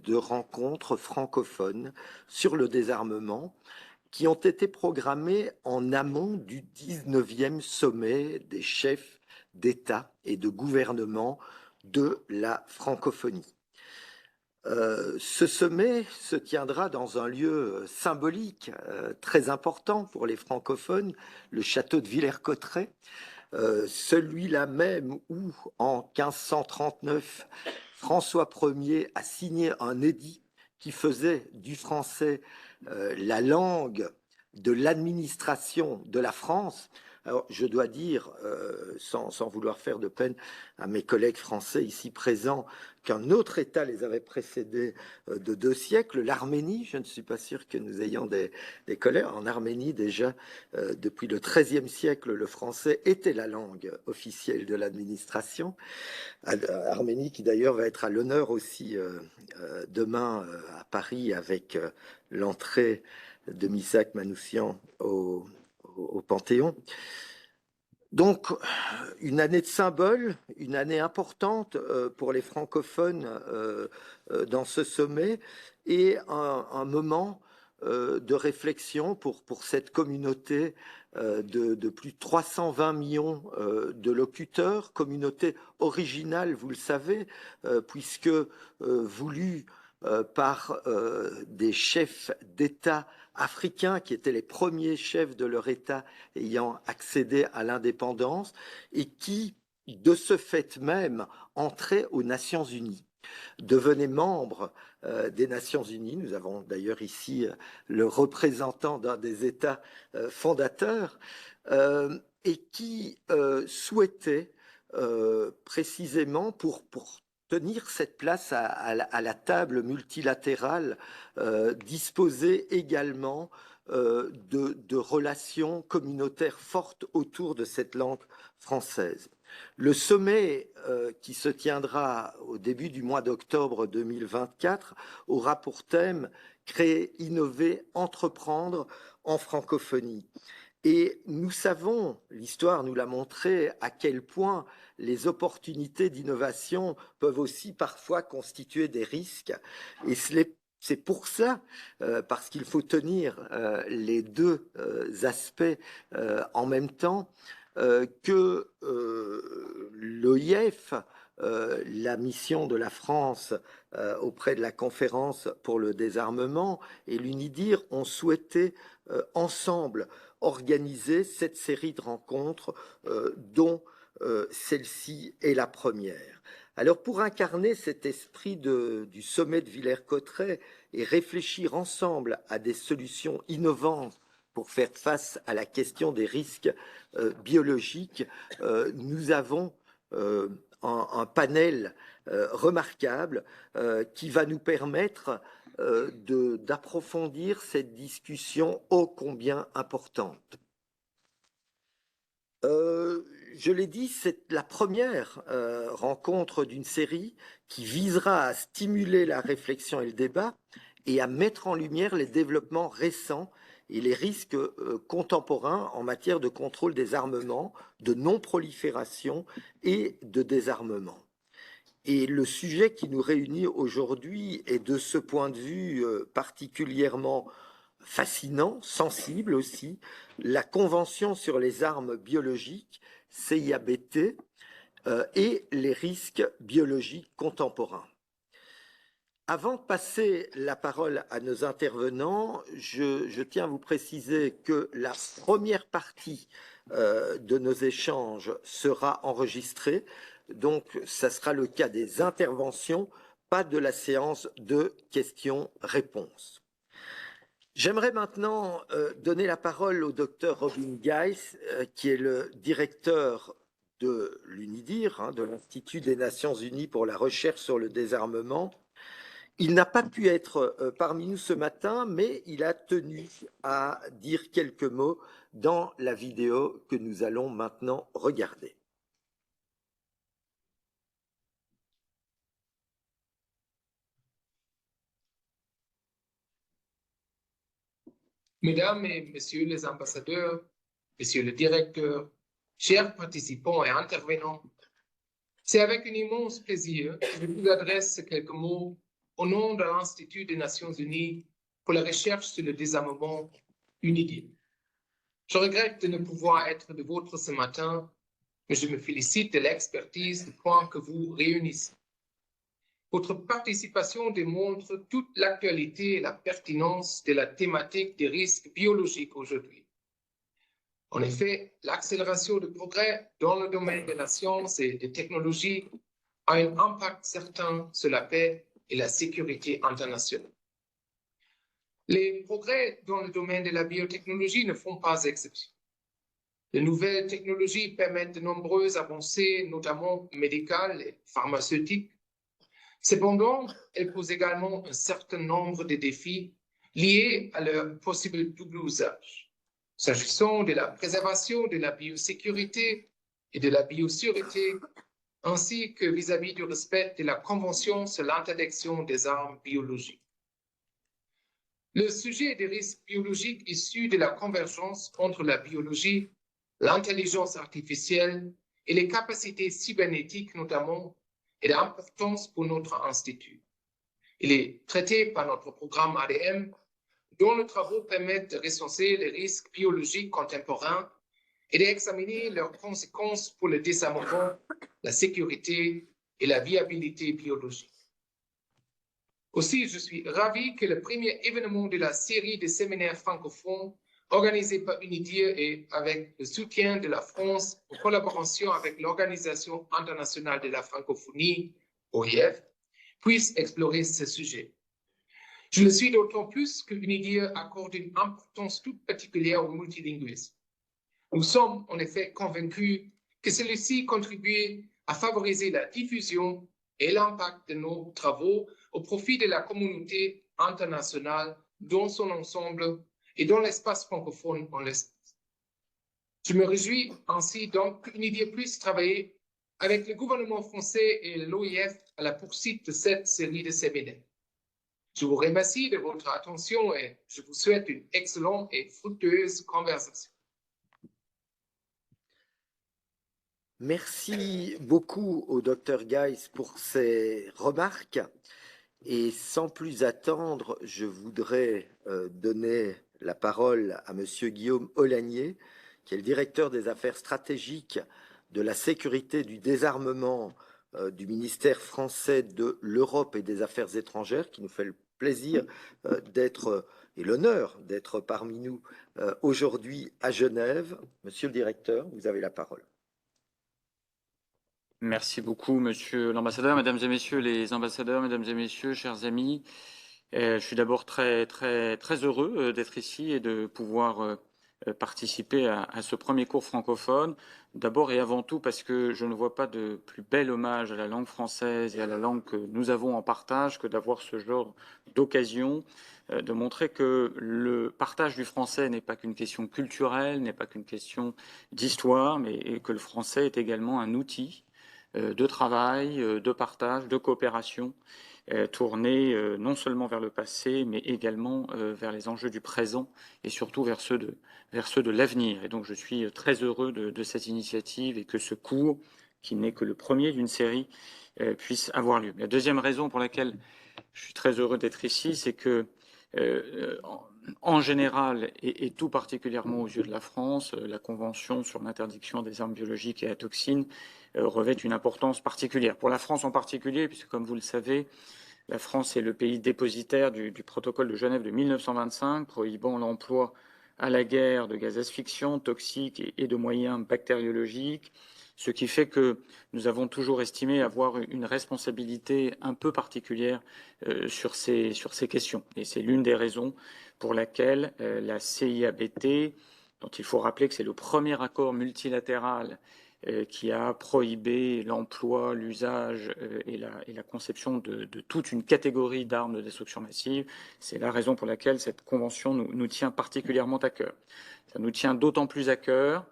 de rencontres francophones sur le désarmement qui ont été programmées en amont du 19e sommet des chefs d'État et de gouvernement de la francophonie. Ce sommet se tiendra dans un lieu symbolique très important pour les francophones, le château de Villers-Cotterêts, celui-là même où, en 1539, François Ier a signé un édit qui faisait du français la langue de l'administration de la France. Alors, je dois dire, sans vouloir faire de peine à mes collègues français ici présents, qu'un autre État les avait précédés de 2 siècles, l'Arménie. Je ne suis pas sûr que nous ayons des collègues. En Arménie, déjà, depuis le XIIIe siècle, le français était la langue officielle de l'administration. Arménie qui d'ailleurs va être à l'honneur aussi demain à Paris avec l'entrée de Missak Manouchian au Panthéon. Donc, une année de symbole, une année importante pour les francophones dans ce sommet et un moment de réflexion pour cette communauté de plus de 320 millions de locuteurs, communauté originale, vous le savez, puisque voulue par des chefs d'État africains qui étaient les premiers chefs de leur État ayant accédé à l'indépendance et qui, de ce fait même, entraient aux Nations Unies, devenaient membres des Nations Unies. Nous avons d'ailleurs ici le représentant d'un des États fondateurs et qui souhaitaient précisément pour tenir cette place à la table multilatérale, disposer également de relations communautaires fortes autour de cette langue française. Le sommet qui se tiendra au début du mois d'octobre 2024 aura pour thème « Créer, innover, entreprendre en francophonie ». Et nous savons, l'histoire nous l'a montré, à quel point les opportunités d'innovation peuvent aussi parfois constituer des risques. Et c'est pour ça, parce qu'il faut tenir les deux aspects en même temps, que l'OIF, la mission de la France auprès de la conférence pour le désarmement et l'UNIDIR ont souhaité ensemble organiser cette série de rencontres dont celle-ci est la première. Alors pour incarner cet esprit du sommet de Villers-Cotterêts et réfléchir ensemble à des solutions innovantes pour faire face à la question des risques biologiques, nous avons un panel remarquable qui va nous permettre d'approfondir cette discussion ô combien importante. Je l'ai dit, c'est la première rencontre d'une série qui visera à stimuler la réflexion et le débat et à mettre en lumière les développements récents et les risques contemporains en matière de contrôle des armements, de non-prolifération et de désarmement. Et le sujet qui nous réunit aujourd'hui est de ce point de vue particulièrement fascinant, sensible aussi, la Convention sur les armes biologiques, CIABT, et les risques biologiques contemporains. Avant de passer la parole à nos intervenants, je tiens à vous préciser que la première partie de nos échanges sera enregistrée. Donc, ça sera le cas des interventions, pas de la séance de questions-réponses. J'aimerais maintenant donner la parole au docteur Robin Geis, qui est le directeur de l'UNIDIR, de l'Institut des Nations Unies pour la recherche sur le désarmement. Il n'a pas pu être parmi nous ce matin, mais il a tenu à dire quelques mots dans la vidéo que nous allons maintenant regarder. Mesdames et messieurs les ambassadeurs, messieurs le directeur, chers participants et intervenants, c'est avec un immense plaisir que je vous adresse quelques mots au nom de l'Institut des Nations Unies pour la recherche sur le désarmement, UNIDIR. Je regrette de ne pouvoir être de vôtre ce matin, mais je me félicite de l'expertise du point que vous réunissez. Votre participation démontre toute l'actualité et la pertinence de la thématique des risques biologiques aujourd'hui. En effet, l'accélération du progrès dans le domaine de la science et des technologies a un impact certain sur la paix et la sécurité internationale. Les progrès dans le domaine de la biotechnologie ne font pas exception. Les nouvelles technologies permettent de nombreuses avancées, notamment médicales et pharmaceutiques. Cependant, elles posent également un certain nombre de défis liés à leur possible double usage. S'agissant de la préservation de la biosécurité et de la biossûreté, ainsi que vis-à-vis du respect de la Convention sur l'interdiction des armes biologiques. Le sujet des risques biologiques issus de la convergence entre la biologie, l'intelligence artificielle et les capacités cybernétiques notamment est d'importance pour notre institut. Il est traité par notre programme ADM, dont les travaux permettent de recenser les risques biologiques contemporains et d'examiner leurs conséquences pour le désarmement, la sécurité et la viabilité biologique. Aussi, je suis ravi que le premier événement de la série de séminaires francophones organisé par UNIDIR et avec le soutien de la France en collaboration avec l'Organisation internationale de la francophonie, OIF, puisse explorer ce sujet. Je le suis d'autant plus que UNIDIR accorde une importance toute particulière au multilinguisme. Nous sommes en effet convaincus que celui-ci contribue à favoriser la diffusion et l'impact de nos travaux au profit de la communauté internationale dans son ensemble et dans l'espace francophone en l'espèce. Je me réjouis ainsi donc qu'UNIDIR puisse travailler avec le gouvernement français et l'OIF à la poursuite de cette série de séminaires. Je vous remercie de votre attention et je vous souhaite une excellente et fructueuse conversation. Merci beaucoup au Dr Geis pour ces remarques. Et sans plus attendre, je voudrais donner la parole à Monsieur Guillaume Olagnier, qui est le directeur des affaires stratégiques de la sécurité du désarmement du ministère français de l'Europe et des Affaires étrangères, qui nous fait le plaisir d'être et l'honneur d'être parmi nous aujourd'hui à Genève. Monsieur le directeur, vous avez la parole. Merci beaucoup, monsieur l'ambassadeur, mesdames et messieurs les ambassadeurs, mesdames et messieurs, chers amis. Je suis d'abord très heureux d'être ici et de pouvoir participer à ce premier cours francophone. D'abord et avant tout parce que je ne vois pas de plus bel hommage à la langue française et à la langue que nous avons en partage que d'avoir ce genre d'occasion de montrer que le partage du français n'est pas qu'une question culturelle, n'est pas qu'une question d'histoire, mais que le français est également un outil de travail, de partage, de coopération, tourné non seulement vers le passé, mais également vers les enjeux du présent et surtout vers ceux de l'avenir. Et donc je suis très heureux de cette initiative et que ce cours, qui n'est que le premier d'une série, puisse avoir lieu. La deuxième raison pour laquelle je suis très heureux d'être ici, c'est que en général, et tout particulièrement aux yeux de la France, la Convention sur l'interdiction des armes biologiques et à toxines revêt une importance particulière. Pour la France en particulier, puisque comme vous le savez, la France est le pays dépositaire du protocole de Genève de 1925, prohibant l'emploi à la guerre de gaz asphyxiants, toxiques et de moyens bactériologiques, ce qui fait que nous avons toujours estimé avoir une responsabilité un peu particulière sur ces questions. Et c'est l'une des raisons pour laquelle la CIABT, dont il faut rappeler que c'est le premier accord multilatéral qui a prohibé l'emploi, l'usage et la conception de toute une catégorie d'armes de destruction massive. C'est la raison pour laquelle cette convention nous tient particulièrement à cœur. Ça nous tient d'autant plus à cœur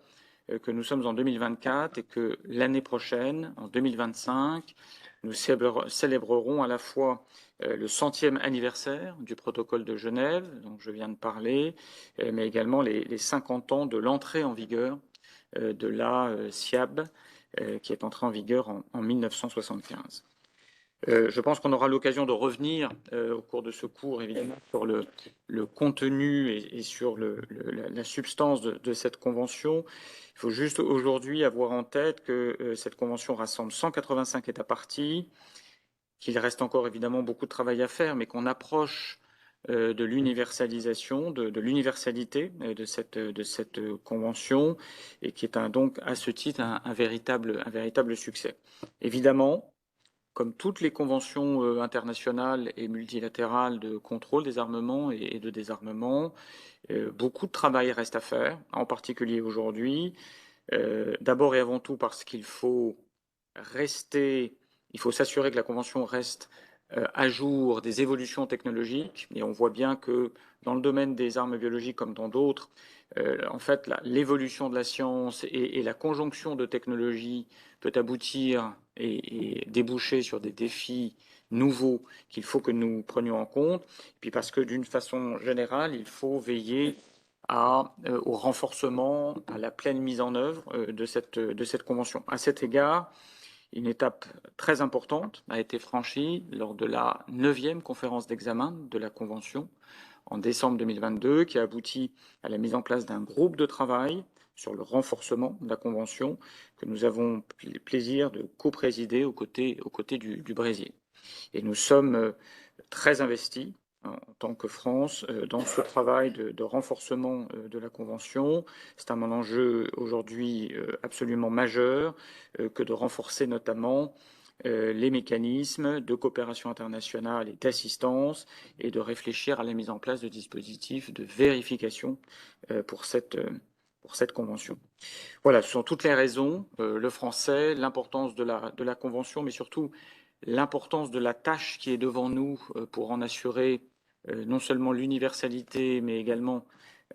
que nous sommes en 2024 et que l'année prochaine, en 2025, nous célébrerons à la fois le 100e anniversaire du protocole de Genève, dont je viens de parler, mais également les 50 ans de l'entrée en vigueur de la SIAB, qui est entrée en vigueur en 1975. Je pense qu'on aura l'occasion de revenir au cours de ce cours, évidemment, sur le contenu et sur la substance de cette convention. Il faut juste aujourd'hui avoir en tête que cette convention rassemble 185 États parties, qu'il reste encore évidemment beaucoup de travail à faire, mais qu'on approche de l'universalisation, de l'universalité de cette convention, et qui est donc à ce titre un véritable succès. Évidemment, comme toutes les conventions internationales et multilatérales de contrôle des armements et de désarmement, beaucoup de travail reste à faire, en particulier aujourd'hui. D'abord et avant tout parce qu'il faut s'assurer que la convention reste à jour des évolutions technologiques. Et on voit bien que dans le domaine des armes biologiques comme dans d'autres, en fait, l'évolution de la science et la conjonction de technologies peut aboutir et déboucher sur des défis nouveaux qu'il faut que nous prenions en compte. Et puis parce que d'une façon générale, il faut veiller au renforcement, à la pleine mise en œuvre de cette convention. À cet égard, une étape très importante a été franchie lors de la 9e conférence d'examen de la Convention en décembre 2022, qui a abouti à la mise en place d'un groupe de travail sur le renforcement de la Convention que nous avons le plaisir de co-présider aux côtés du Brésil. Et nous sommes très investis en tant que France dans ce travail de renforcement de la Convention. C'est un enjeu aujourd'hui absolument majeur que de renforcer notamment les mécanismes de coopération internationale et d'assistance et de réfléchir à la mise en place de dispositifs de vérification pour cette convention. Voilà, ce sont toutes les raisons, le français, l'importance de la convention, mais surtout l'importance de la tâche qui est devant nous pour en assurer non seulement l'universalité, mais également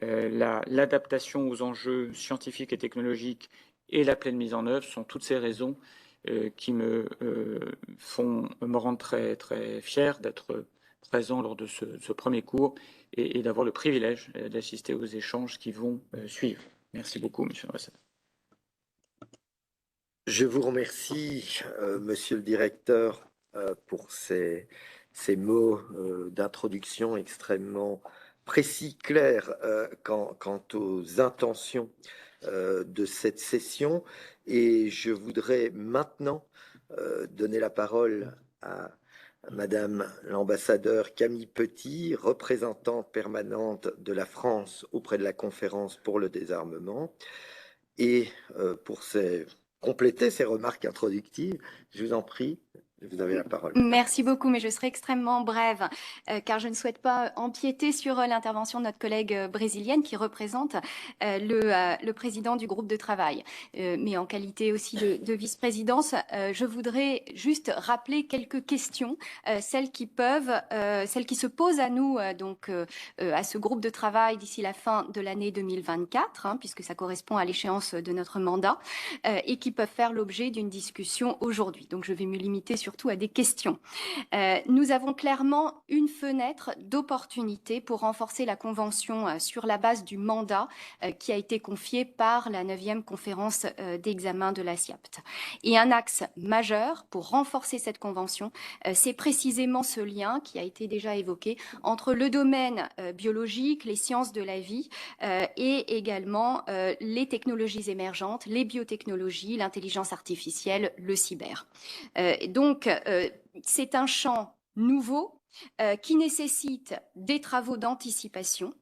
l'adaptation aux enjeux scientifiques et technologiques et la pleine mise en œuvre, sont toutes ces raisons qui me rendre très, très fier d'être présent lors de ce premier cours et d'avoir le privilège d'assister aux échanges qui vont suivre. Merci beaucoup, Monsieur l'ambassadeur. Je vous remercie, Monsieur le directeur, pour ces mots d'introduction extrêmement précis, clairs quant aux intentions de cette session. Et je voudrais maintenant donner la parole à Madame l'ambassadeur Camille Petit, représentante permanente de la France auprès de la Conférence pour le désarmement. Et pour compléter ces remarques introductives, je vous en prie, vous avez la parole. Merci beaucoup, mais je serai extrêmement brève, car je ne souhaite pas empiéter sur l'intervention de notre collègue brésilienne qui représente le président du groupe de travail. Mais en qualité aussi de vice-présidence, je voudrais juste rappeler quelques questions, celles qui se posent à nous, à ce groupe de travail d'ici la fin de l'année 2024, puisque ça correspond à l'échéance de notre mandat, et qui peuvent faire l'objet d'une discussion aujourd'hui. Donc, je vais me limiter surtout à des questions. Nous avons clairement une fenêtre d'opportunité pour renforcer la Convention sur la base du mandat qui a été confié par la 9e conférence d'examen de la SIAPT. Et un axe majeur pour renforcer cette Convention, c'est précisément ce lien qui a été déjà évoqué entre le domaine biologique, les sciences de la vie et également les technologies émergentes, les biotechnologies, l'intelligence artificielle, le cyber. Donc, c'est un champ nouveau qui nécessite des travaux d'anticipation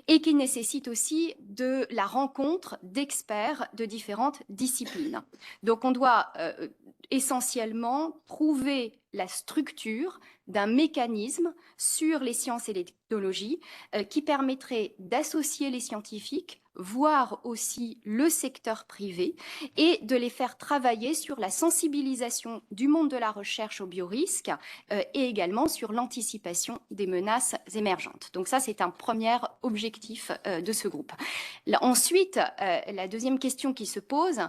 et qui nécessite aussi de la rencontre d'experts de différentes disciplines. Donc, on doit essentiellement trouver la structure d'un mécanisme sur les sciences et les technologies qui permettrait d'associer les scientifiques, voire aussi le secteur privé, et de les faire travailler sur la sensibilisation du monde de la recherche aux biorisques et également sur l'anticipation des menaces émergentes. Donc ça, c'est un premier objectif de ce groupe. Ensuite, la deuxième question qui se pose,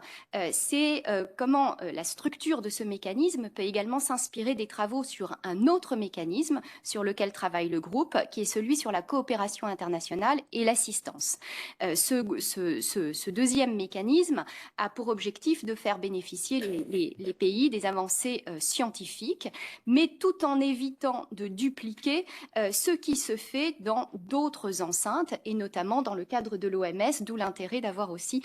c'est comment la structure de ce mécanisme peut également s'inspirer des travaux sur un autre mécanisme sur lequel travaille le groupe, qui est celui sur la coopération internationale et l'assistance. Ce deuxième mécanisme a pour objectif de faire bénéficier les pays des avancées scientifiques, mais tout en évitant de dupliquer ce qui se fait dans d'autres enceintes, et notamment dans le cadre de l'OMS, d'où l'intérêt d'avoir aussi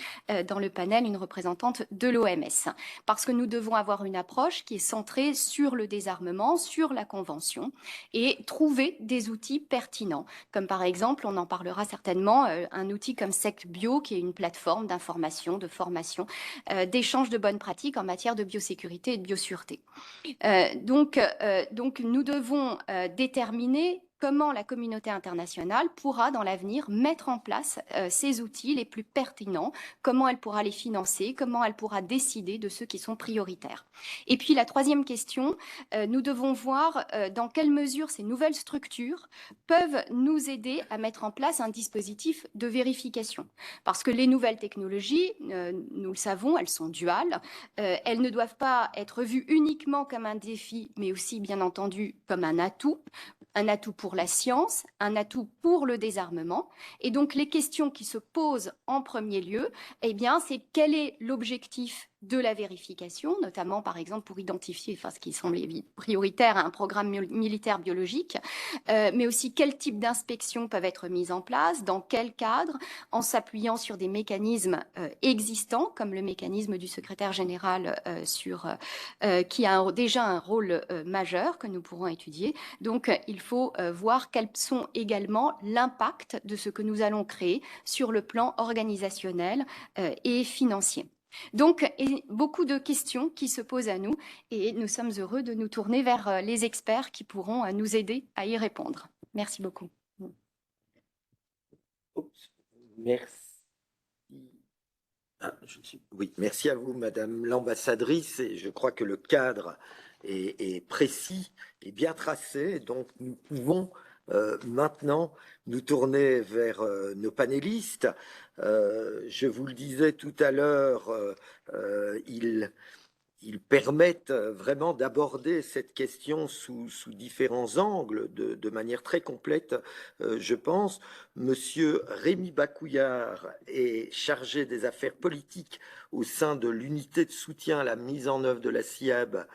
dans le panel une représentante de l'OMS. Parce que nous devons avoir une approche qui est centrée sur le désarmement, sur la Convention, et trouver des outils pertinents, comme par exemple, on en parlera certainement, un outil comme SecBio, qui est une plateforme d'information, de formation, d'échange de bonnes pratiques en matière de biosécurité et de biosureté. Donc, nous devons déterminer comment la communauté internationale pourra, dans l'avenir, mettre en place ces outils les plus pertinents, comment elle pourra les financer, comment elle pourra décider de ceux qui sont prioritaires. Et puis, la troisième question, nous devons voir dans quelle mesure ces nouvelles structures peuvent nous aider à mettre en place un dispositif de vérification. Parce que les nouvelles technologies, nous le savons, elles sont duales. Elles ne doivent pas être vues uniquement comme un défi, mais aussi, bien entendu, comme un atout pour la science, un atout pour le désarmement. Et donc, les questions qui se posent en premier lieu, eh bien, c'est quel est l'objectif de la vérification, notamment, par exemple, pour identifier ce qui semble prioritaire à un programme militaire biologique, mais aussi quel type d'inspections peuvent être mises en place, dans quel cadre, en s'appuyant sur des mécanismes existants, comme le mécanisme du secrétaire général qui a déjà un rôle majeur que nous pourrons étudier. Donc, il faut voir quels sont également l'impact de ce que nous allons créer sur le plan organisationnel et financier. Donc, beaucoup de questions qui se posent à nous et nous sommes heureux de nous tourner vers les experts qui pourront nous aider à y répondre. Merci beaucoup. Merci. Oui, merci à vous, Madame l'ambassadrice. Et je crois que le cadre est précis et bien tracé. Donc, nous pouvons maintenant nous tourner vers nos panélistes. Je vous le disais tout à l'heure, ils permettent vraiment d'aborder cette question sous différents angles, de manière très complète, je pense. Monsieur Rémi Bacouillard est chargé des affaires politiques au sein de l'unité de soutien à la mise en œuvre de la CIAB,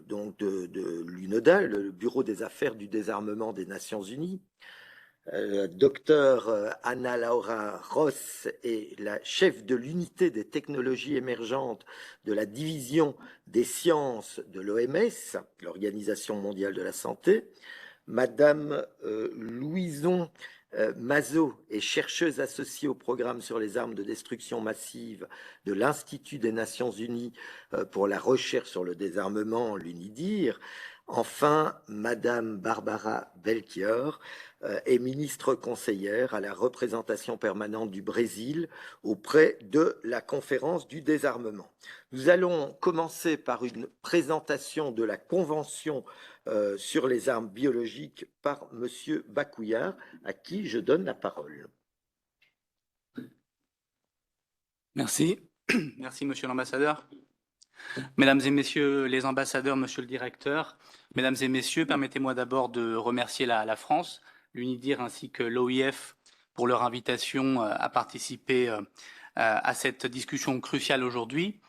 donc de l'UNODA, le Bureau des affaires du désarmement des Nations Unies. Docteur Anna Laura Ross est la chef de l'unité des technologies émergentes de la division des sciences de l'OMS, l'Organisation mondiale de la santé. Madame Louison Mazot est chercheuse associée au programme sur les armes de destruction massive de l'Institut des Nations Unies pour la recherche sur le désarmement, l'UNIDIR. Enfin, Madame Barbara Belchior est ministre conseillère à la représentation permanente du Brésil auprès de la conférence du désarmement. Nous allons commencer par une présentation de la Convention sur les armes biologiques par Monsieur Bacouillard, à qui je donne la parole. Merci. Merci, Monsieur l'ambassadeur. Mesdames et messieurs les ambassadeurs, monsieur le directeur, mesdames et messieurs, permettez-moi d'abord de remercier la France, l'UNIDIR ainsi que l'OIF pour leur invitation à participer à cette discussion cruciale aujourd'hui.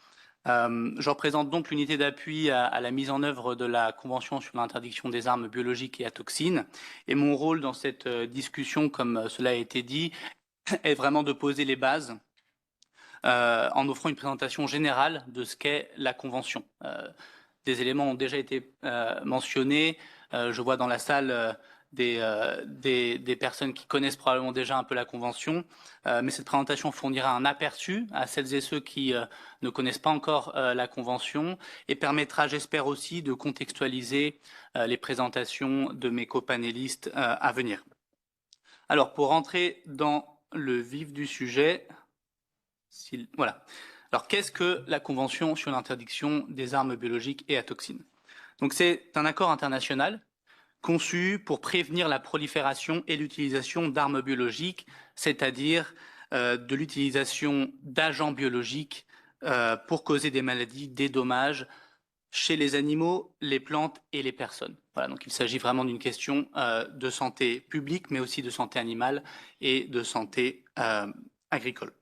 Je représente donc l'unité d'appui à la mise en œuvre de la Convention sur l'interdiction des armes biologiques et à toxines. Et mon rôle dans cette discussion, comme cela a été dit, est vraiment de poser les bases en offrant une présentation générale de ce qu'est la Convention. Des éléments ont déjà été mentionnés. Je vois dans la salle des personnes qui connaissent probablement déjà un peu la Convention, mais cette présentation fournira un aperçu à celles et ceux qui ne connaissent pas encore la Convention et permettra, j'espère aussi, de contextualiser les présentations de mes copanélistes à venir. Alors, pour rentrer dans le vif du sujet, voilà. Alors, qu'est-ce que la Convention sur l'interdiction des armes biologiques et à toxines? Donc, c'est un accord international conçu pour prévenir la prolifération et l'utilisation d'armes biologiques, c'est-à-dire de l'utilisation d'agents biologiques pour causer des maladies, des dommages, chez les animaux, les plantes et les personnes. Voilà, donc il s'agit vraiment d'une question de santé publique, mais aussi de santé animale et de santé agricole.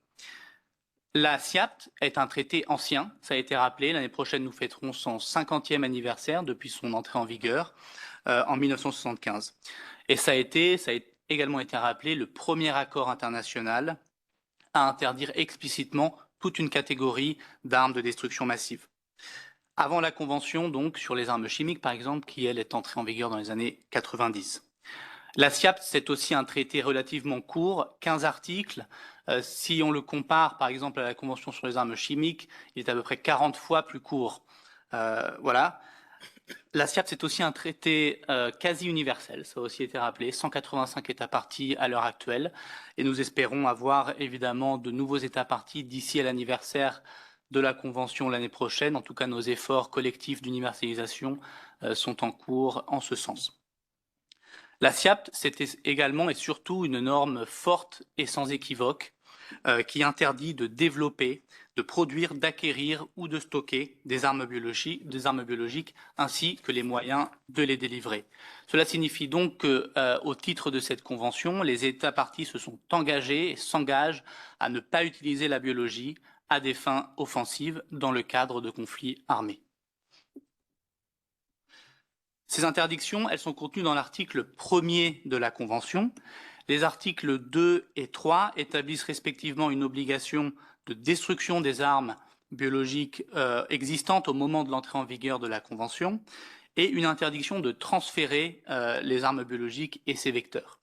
La SIAPT est un traité ancien, ça a été rappelé. L'année prochaine, nous fêterons son 50e anniversaire depuis son entrée en vigueur en 1975. Et ça a également été rappelé le premier accord international à interdire explicitement toute une catégorie d'armes de destruction massive. Avant la Convention, donc, sur les armes chimiques, par exemple, qui, elle, est entrée en vigueur dans les années 90. La SIAPT, c'est aussi un traité relativement court, 15 articles. Si on le compare, par exemple, à la Convention sur les armes chimiques, il est à peu près 40 fois plus court. Voilà. La SIAPT, c'est aussi un traité quasi universel, ça a aussi été rappelé, 185 États parties à l'heure actuelle, et nous espérons avoir évidemment de nouveaux États parties d'ici à l'anniversaire de la Convention l'année prochaine. En tout cas, nos efforts collectifs d'universalisation sont en cours en ce sens. La SIAPT, c'était également et surtout une norme forte et sans équivoque qui interdit de développer, de produire, d'acquérir ou de stocker des armes biologiques ainsi que les moyens de les délivrer. Cela signifie donc que, au titre de cette convention, les États parties se sont engagés et s'engagent à ne pas utiliser la biologie à des fins offensives dans le cadre de conflits armés. Ces interdictions, elles sont contenues dans l'article 1er de la Convention. Les articles 2 et 3 établissent respectivement une obligation de destruction des armes biologiques existantes au moment de l'entrée en vigueur de la Convention et une interdiction de transférer les armes biologiques et ses vecteurs.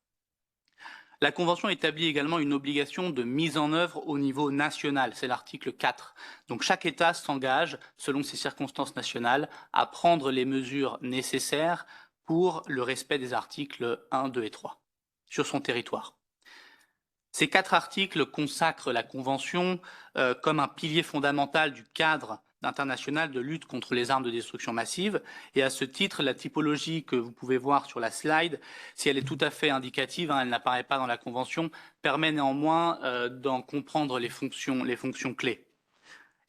La Convention établit également une obligation de mise en œuvre au niveau national, c'est l'article 4. Donc chaque État s'engage, selon ses circonstances nationales, à prendre les mesures nécessaires pour le respect des articles 1, 2 et 3 sur son territoire. Ces 4 articles consacrent la Convention comme un pilier fondamental du cadre international de lutte contre les armes de destruction massive. Et à ce titre, la typologie que vous pouvez voir sur la slide, si elle est tout à fait indicative, elle n'apparaît pas dans la Convention, permet néanmoins d'en comprendre les fonctions clés.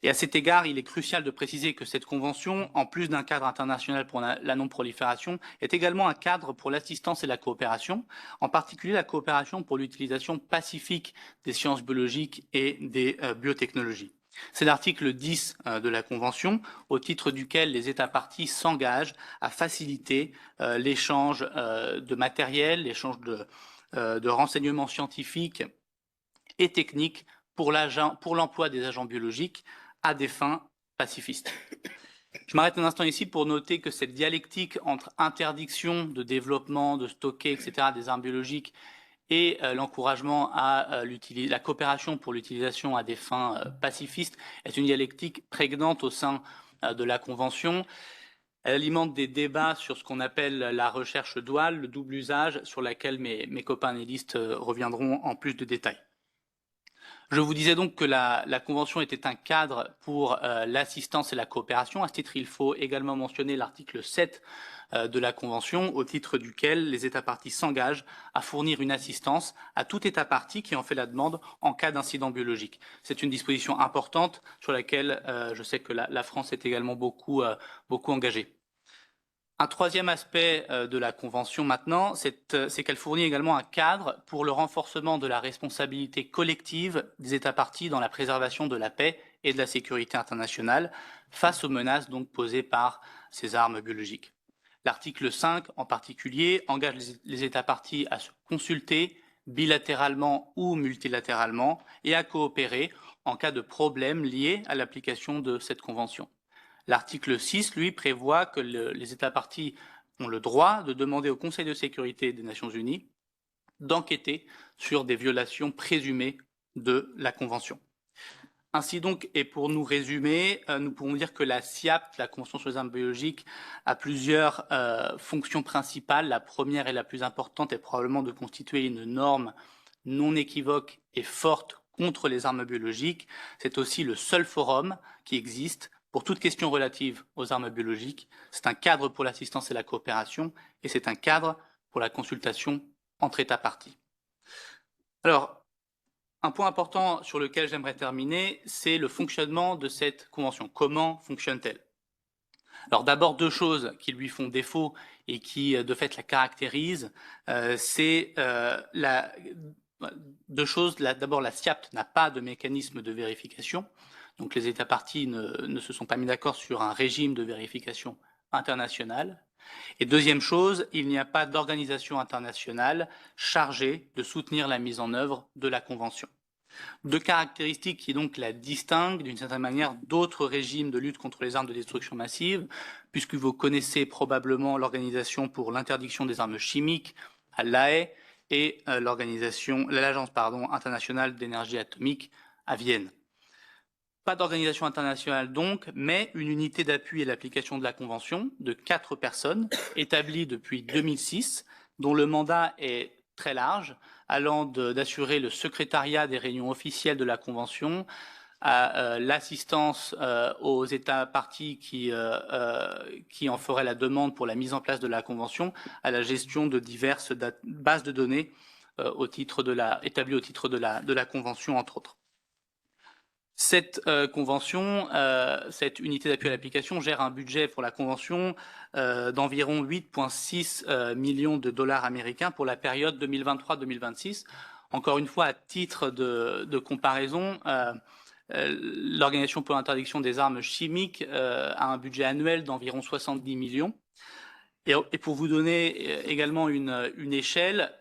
Et à cet égard, il est crucial de préciser que cette Convention, en plus d'un cadre international pour la non-prolifération, est également un cadre pour l'assistance et la coopération, en particulier la coopération pour l'utilisation pacifique des sciences biologiques et des biotechnologies. C'est l'article 10 de la Convention, au titre duquel les États parties s'engagent à faciliter l'échange de matériel, l'échange de renseignements scientifiques et techniques pour l'emploi des agents biologiques à des fins pacifistes. Je m'arrête un instant ici pour noter que cette dialectique entre interdiction de développement, de stocker, etc. des armes biologiques et l'encouragement à la coopération pour l'utilisation à des fins pacifistes est une dialectique prégnante au sein de la Convention. Elle alimente des débats sur ce qu'on appelle la recherche duale, le double usage, sur laquelle mes copains analystes reviendront en plus de détails. Je vous disais donc que la Convention était un cadre pour l'assistance et la coopération. À ce titre, il faut également mentionner l'article 7 de la Convention, au titre duquel les États parties s'engagent à fournir une assistance à tout État partie qui en fait la demande en cas d'incident biologique. C'est une disposition importante sur laquelle je sais que la France est également beaucoup engagée. Un troisième aspect de la Convention maintenant, c'est qu'elle fournit également un cadre pour le renforcement de la responsabilité collective des États parties dans la préservation de la paix et de la sécurité internationale face aux menaces donc posées par ces armes biologiques. L'article 5 en particulier engage les États parties à se consulter bilatéralement ou multilatéralement et à coopérer en cas de problème lié à l'application de cette Convention. L'article 6, lui, prévoit que les États parties ont le droit de demander au Conseil de sécurité des Nations Unies d'enquêter sur des violations présumées de la Convention. Ainsi donc, et pour nous résumer, nous pouvons dire que la SIAPT, la Convention sur les armes biologiques, a plusieurs fonctions principales. La première et la plus importante est probablement de constituer une norme non équivoque et forte contre les armes biologiques. C'est aussi le seul forum qui existe pour toute question relative aux armes biologiques. C'est un cadre pour l'assistance et la coopération, et c'est un cadre pour la consultation entre États parties. Alors, un point important sur lequel j'aimerais terminer, c'est le fonctionnement de cette convention. Comment fonctionne-t-elle? Alors d'abord, deux choses qui lui font défaut et qui de fait la caractérisent, c'est deux choses. D'abord, la SIAPT n'a pas de mécanisme de vérification, donc les États parties ne se sont pas mis d'accord sur un régime de vérification internationale. Et deuxième chose, il n'y a pas d'organisation internationale chargée de soutenir la mise en œuvre de la Convention. Deux caractéristiques qui donc la distinguent d'une certaine manière d'autres régimes de lutte contre les armes de destruction massive, puisque vous connaissez probablement l'Organisation pour l'interdiction des armes chimiques à La Haye et l'Agence internationale d'énergie atomique à Vienne. Pas d'organisation internationale donc, mais une unité d'appui à l'application de la Convention de 4 personnes, établie depuis 2006, dont le mandat est très large, allant d'assurer le secrétariat des réunions officielles de la Convention, à l'assistance aux États parties qui en feraient la demande pour la mise en place de la Convention, à la gestion de diverses bases de données établies au titre de la Convention, entre autres. Cette convention, cette unité d'appui à l'application gère un budget pour la convention d'environ 8,6 millions de dollars américains pour la période 2023-2026. Encore une fois, à titre de comparaison, l'Organisation pour l'interdiction des armes chimiques a un budget annuel d'environ 70 millions. Et pour vous donner également une échelle,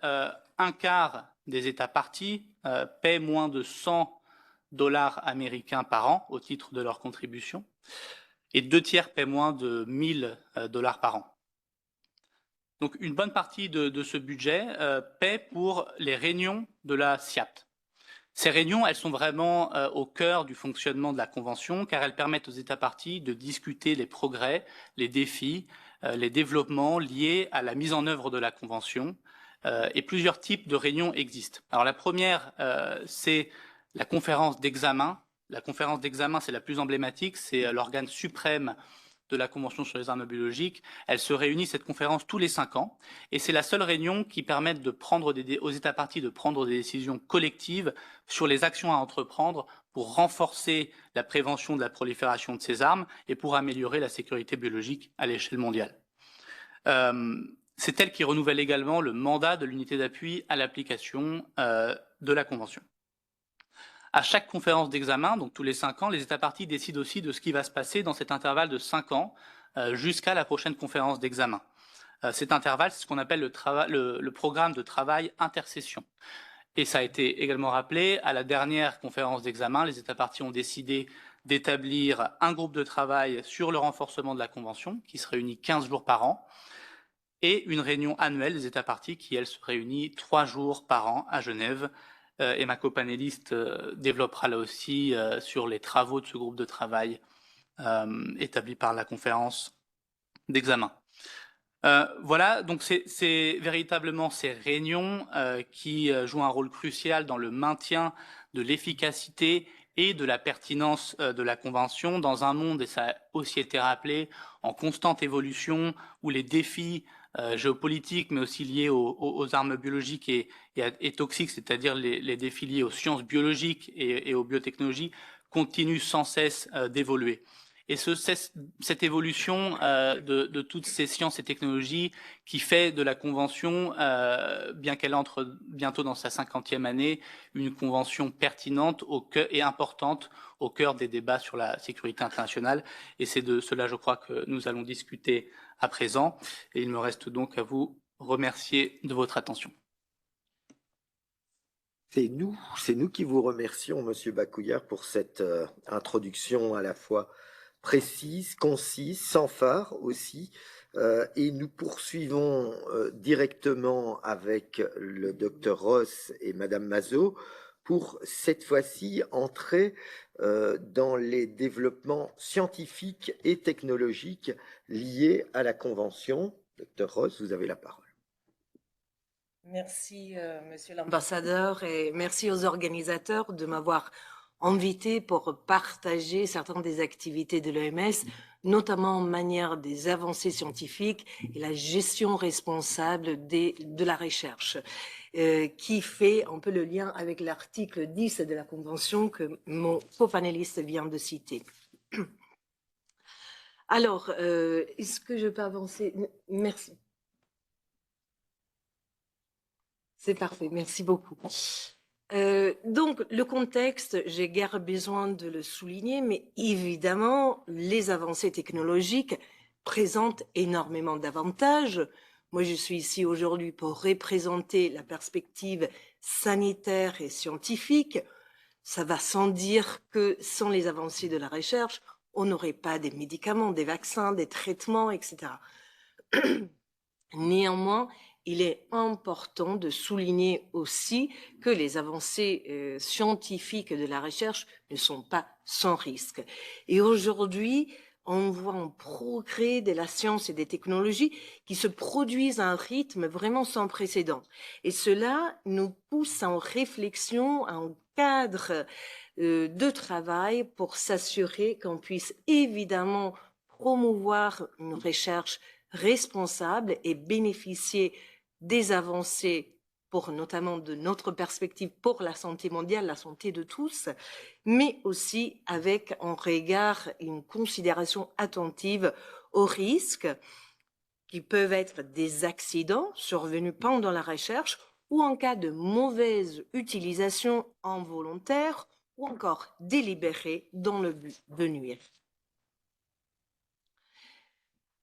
un quart des États parties paient moins de 100 dollars américains par an au titre de leur contribution, et 2/3 paient moins de 1000 dollars par an. Donc une bonne partie de ce budget paie pour les réunions de la SIAPT. Ces réunions, elles sont vraiment au cœur du fonctionnement de la Convention, car elles permettent aux États parties de discuter les progrès, les défis, les développements liés à la mise en œuvre de la Convention, et plusieurs types de réunions existent. Alors la première, c'est la conférence d'examen. La conférence d'examen, c'est la plus emblématique, c'est l'organe suprême de la Convention sur les armes biologiques. Elle se réunit, cette conférence, tous les 5 ans, et c'est la seule réunion qui permet aux États parties de prendre des décisions collectives sur les actions à entreprendre pour renforcer la prévention de la prolifération de ces armes et pour améliorer la sécurité biologique à l'échelle mondiale. C'est elle qui renouvelle également le mandat de l'unité d'appui à l'application de la Convention. À chaque conférence d'examen, donc tous les 5 ans, les États parties décident aussi de ce qui va se passer dans cet intervalle de 5 ans jusqu'à la prochaine conférence d'examen. Cet intervalle, c'est ce qu'on appelle le programme de travail intersession. Et ça a été également rappelé, à la dernière conférence d'examen, les États parties ont décidé d'établir un groupe de travail sur le renforcement de la Convention, qui se réunit 15 jours par an, et une réunion annuelle des États parties qui, elle, se réunit 3 jours par an à Genève. Et ma copanéliste développera là aussi sur les travaux de ce groupe de travail établi par la conférence d'examen. Voilà, donc c'est véritablement ces réunions qui jouent un rôle crucial dans le maintien de l'efficacité et de la pertinence de la Convention dans un monde, et ça a aussi été rappelé, en constante évolution, où les défis géopolitiques, mais aussi liés aux armes biologiques et toxiques, c'est-à-dire les défis liés aux sciences biologiques et aux biotechnologies, continuent sans cesse d'évoluer. Et cette évolution de toutes ces sciences et technologies qui fait de la Convention, bien qu'elle entre bientôt dans sa 50e année, une convention pertinente et importante au cœur des débats sur la sécurité internationale. Et c'est de cela, je crois, que nous allons discuter à présent. Et il me reste donc à vous remercier de votre attention. C'est nous qui vous remercions, Monsieur Bacouillard, pour cette introduction à la fois précise, concise, sans phare aussi. Et nous poursuivons directement avec le docteur Ross et Madame Mazot pour cette fois-ci entrer dans les développements scientifiques et technologiques liés à la Convention. Docteur Ross, vous avez la parole. Merci, Monsieur l'ambassadeur, et merci aux organisateurs de m'avoir invité pour partager certaines des activités de l'OMS, notamment en manière des avancées scientifiques et la gestion responsable de la recherche, qui fait un peu le lien avec l'article 10 de la Convention que mon copanéliste vient de citer. Alors, est-ce que je peux avancer? Merci. C'est parfait, merci beaucoup. Donc, le contexte, j'ai guère besoin de le souligner, mais évidemment, les avancées technologiques présentent énormément d'avantages. Moi, je suis ici aujourd'hui pour représenter la perspective sanitaire et scientifique. Ça va sans dire que sans les avancées de la recherche, on n'aurait pas des médicaments, des vaccins, des traitements, etc. Néanmoins, il est important de souligner aussi que les avancées scientifiques de la recherche ne sont pas sans risque. Et aujourd'hui, on voit un progrès de la science et des technologies qui se produisent à un rythme vraiment sans précédent. Et cela nous pousse en réflexion, à un cadre de travail pour s'assurer qu'on puisse évidemment promouvoir une recherche responsable et bénéficier des avancées pour notamment de notre perspective pour la santé mondiale, la santé de tous, mais aussi avec en regard une considération attentive aux risques qui peuvent être des accidents survenus pendant la recherche ou en cas de mauvaise utilisation involontaire ou encore délibérée dans le but de nuire.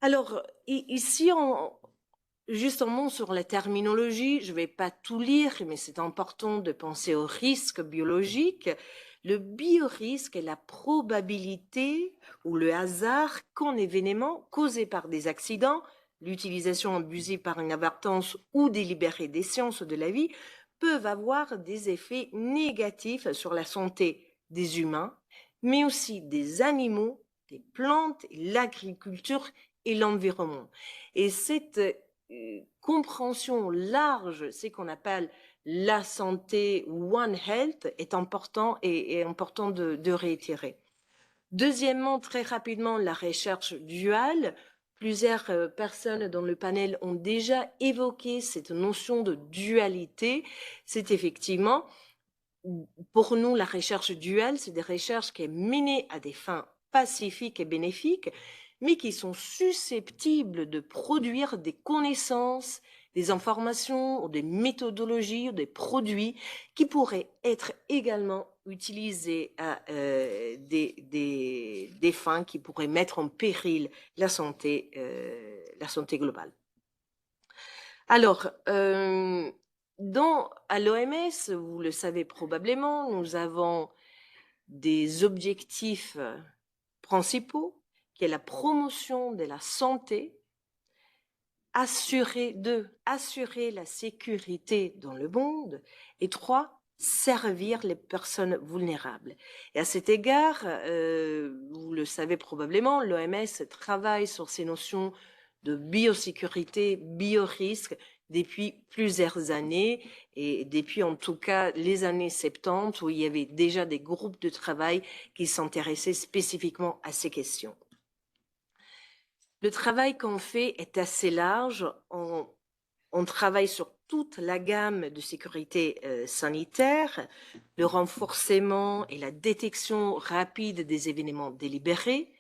Alors, ici, juste un mot sur la terminologie, je ne vais pas tout lire, mais c'est important de penser au risque biologique. Le biorisque est la probabilité ou le hasard qu'un événement causé par des accidents, l'utilisation abusée par inadvertance ou délibérée des sciences de la vie, peuvent avoir des effets négatifs sur la santé des humains, mais aussi des animaux, des plantes, l'agriculture et l'environnement. Et cette compréhension large, c'est qu'on appelle la santé One Health, est important et important de réitérer. Deuxièmement, très rapidement, la recherche duale. Plusieurs personnes dans le panel ont déjà évoqué cette notion de dualité. C'est effectivement, pour nous, la recherche duale, c'est des recherches qui sont menées à des fins pacifiques et bénéfiques, mais qui sont susceptibles de produire des connaissances, des informations, ou des méthodologies, ou des produits qui pourraient être également utilisés à des fins qui pourraient mettre en péril la santé globale. Alors, à l'OMS, vous le savez probablement, nous avons des objectifs principaux, qui est la promotion de la santé, assurer la sécurité dans le monde, et 3, servir les personnes vulnérables. Et à cet égard, vous le savez probablement, l'OMS travaille sur ces notions de biosécurité, biorisque, depuis plusieurs années, et depuis en tout cas les années 70, où il y avait déjà des groupes de travail qui s'intéressaient spécifiquement à ces questions. Le travail qu'on fait est assez large. On travaille sur toute la gamme de sécurité sanitaire, le renforcement et la détection rapide des événements délibérés,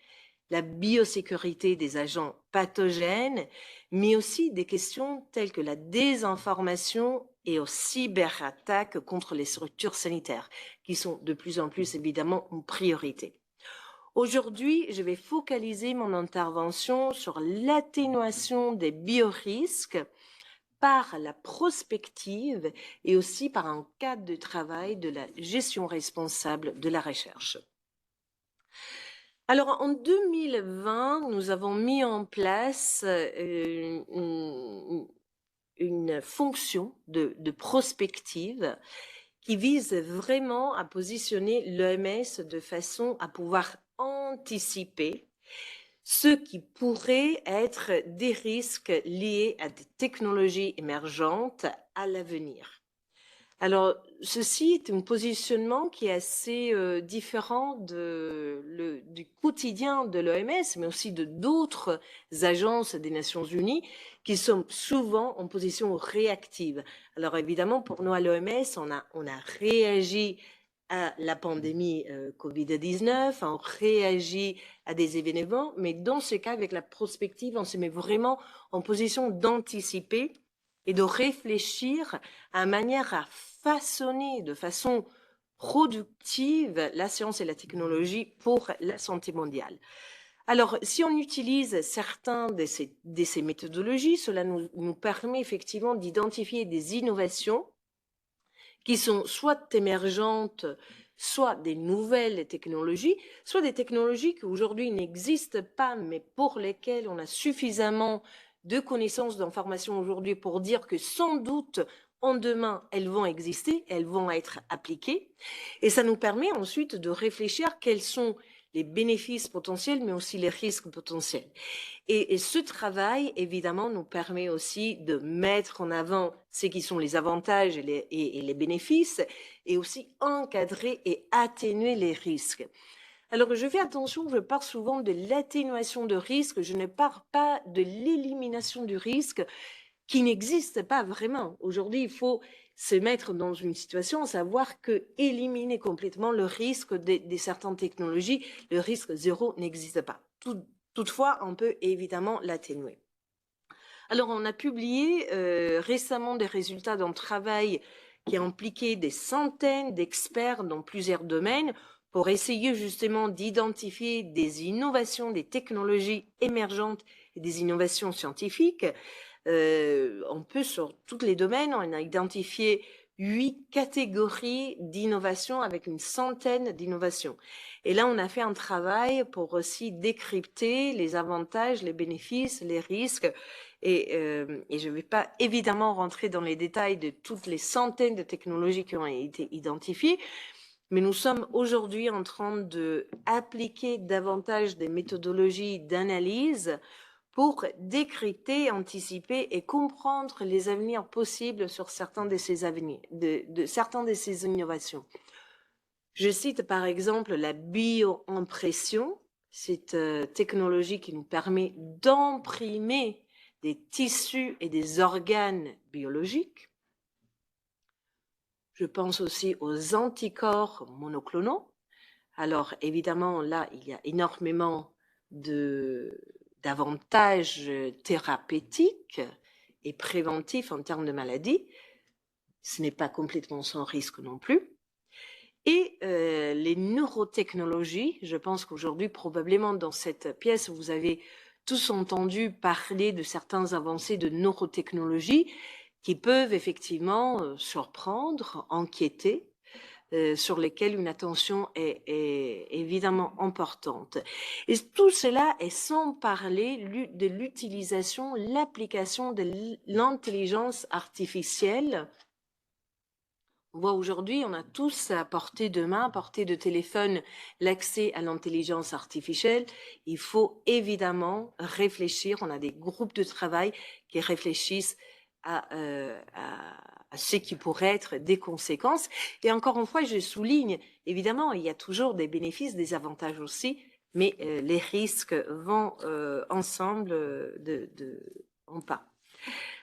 la biosécurité des agents pathogènes, mais aussi des questions telles que la désinformation et aux cyberattaques contre les structures sanitaires, qui sont de plus en plus évidemment une priorité. Aujourd'hui, je vais focaliser mon intervention sur l'atténuation des biorisques par la prospective et aussi par un cadre de travail de la gestion responsable de la recherche. Alors, en 2020, nous avons mis en place une fonction de prospective qui vise vraiment à positionner l'OMS de façon à pouvoir anticiper ce qui pourrait être des risques liés à des technologies émergentes à l'avenir. Alors, ceci est un positionnement qui est assez différent du quotidien de l'OMS, mais aussi de d'autres agences des Nations Unies qui sont souvent en position réactive. Alors, évidemment, pour nous à l'OMS, on a réagi à la pandémie Covid-19, on réagit à des événements, mais dans ce cas, avec la prospective, on se met vraiment en position d'anticiper et de réfléchir à manière à façonner de façon productive la science et la technologie pour la santé mondiale. Alors, si on utilise certains de ces méthodologies, cela nous permet effectivement d'identifier des innovations qui sont soit émergentes, soit des nouvelles technologies, soit des technologies qui aujourd'hui n'existent pas, mais pour lesquelles on a suffisamment de connaissances, d'informations aujourd'hui pour dire que sans doute, en demain, elles vont exister, elles vont être appliquées. Et ça nous permet ensuite de réfléchir quels sont les bénéfices potentiels, mais aussi les risques potentiels. Et ce travail, évidemment, nous permet aussi de mettre en avant ce qui sont les avantages et les bénéfices, et aussi encadrer et atténuer les risques. Alors, je fais attention, je parle souvent de l'atténuation de risque, je ne parle pas de l'élimination du risque qui n'existe pas vraiment. Aujourd'hui, il faut se mettre dans une situation, savoir que éliminer complètement le risque de certaines technologies, le risque zéro n'existe pas. Toutefois, on peut évidemment l'atténuer. Alors, on a publié récemment des résultats d'un travail qui a impliqué des centaines d'experts dans plusieurs domaines pour essayer justement d'identifier des innovations, des technologies émergentes et des innovations scientifiques. On peut sur tous les domaines, on a identifié 8 catégories d'innovation avec une centaine d'innovations. Et là, on a fait un travail pour aussi décrypter les avantages, les bénéfices, les risques. Et je ne vais pas évidemment rentrer dans les détails de toutes les centaines de technologies qui ont été identifiées, mais nous sommes aujourd'hui en train d'appliquer davantage des méthodologies d'analyse pour décrypter, anticiper et comprendre les avenirs possibles sur certains de ces avenirs, certains de ces innovations. Je cite par exemple la bioimpression, cette technologie qui nous permet d'imprimer des tissus et des organes biologiques. Je pense aussi aux anticorps monoclonaux. Alors évidemment, là, il y a énormément d'avantages thérapeutiques et préventifs en termes de maladies. Ce n'est pas complètement sans risque non plus. Et les neurotechnologies, je pense qu'aujourd'hui, probablement dans cette pièce, vous avez tous entendu parler de certaines avancées de neurotechnologie qui peuvent effectivement surprendre, inquiéter, sur lesquelles une attention est évidemment importante. Et tout cela est sans parler de l'utilisation, l'application de l'intelligence artificielle. On voit aujourd'hui, on a tous à portée de main, à portée de téléphone, l'accès à l'intelligence artificielle. Il faut évidemment réfléchir. On a des groupes de travail qui réfléchissent à ce qui pourrait être des conséquences. Et encore une fois, je souligne, évidemment, il y a toujours des bénéfices, des avantages aussi, mais les risques vont ensemble en pas.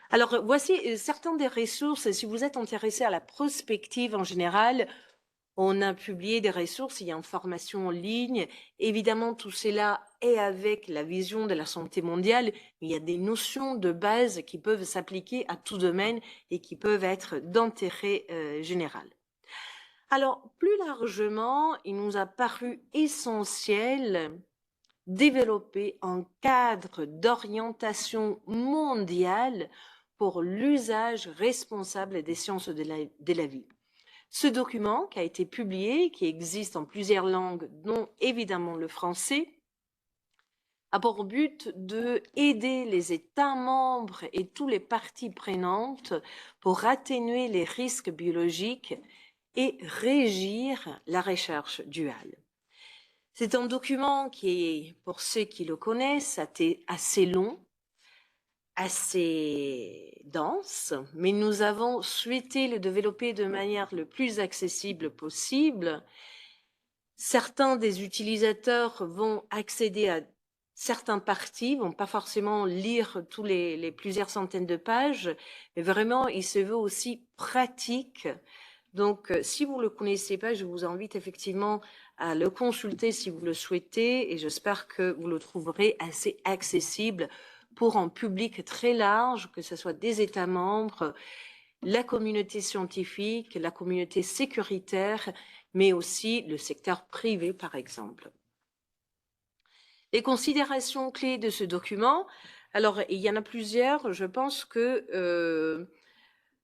Alors, voici certaines des ressources. Si vous êtes intéressé à la prospective en général, on a publié des ressources, il y a une formation en ligne. Évidemment, tout cela est avec la vision de la santé mondiale. Il y a des notions de base qui peuvent s'appliquer à tout domaine et qui peuvent être d'intérêt général. Alors, plus largement, il nous a paru essentiel développer un cadre d'orientation mondiale pour l'usage responsable des sciences de la vie. Ce document qui a été publié, qui existe en plusieurs langues, dont évidemment le français, a pour but d'aider les États membres et toutes les parties prenantes pour atténuer les risques biologiques et régir la recherche duale. C'est un document qui est, pour ceux qui le connaissent, assez long, assez dense, mais nous avons souhaité le développer de manière le plus accessible possible. Certains des utilisateurs vont accéder à certaines parties, vont pas forcément lire tous les plusieurs centaines de pages, mais vraiment, il se veut aussi pratique Donc, si vous ne le connaissez pas, je vous invite effectivement à le consulter si vous le souhaitez et j'espère que vous le trouverez assez accessible pour un public très large, que ce soit des États membres, la communauté scientifique, la communauté sécuritaire, mais aussi le secteur privé, par exemple. Les considérations clés de ce document, alors il y en a plusieurs, je pense que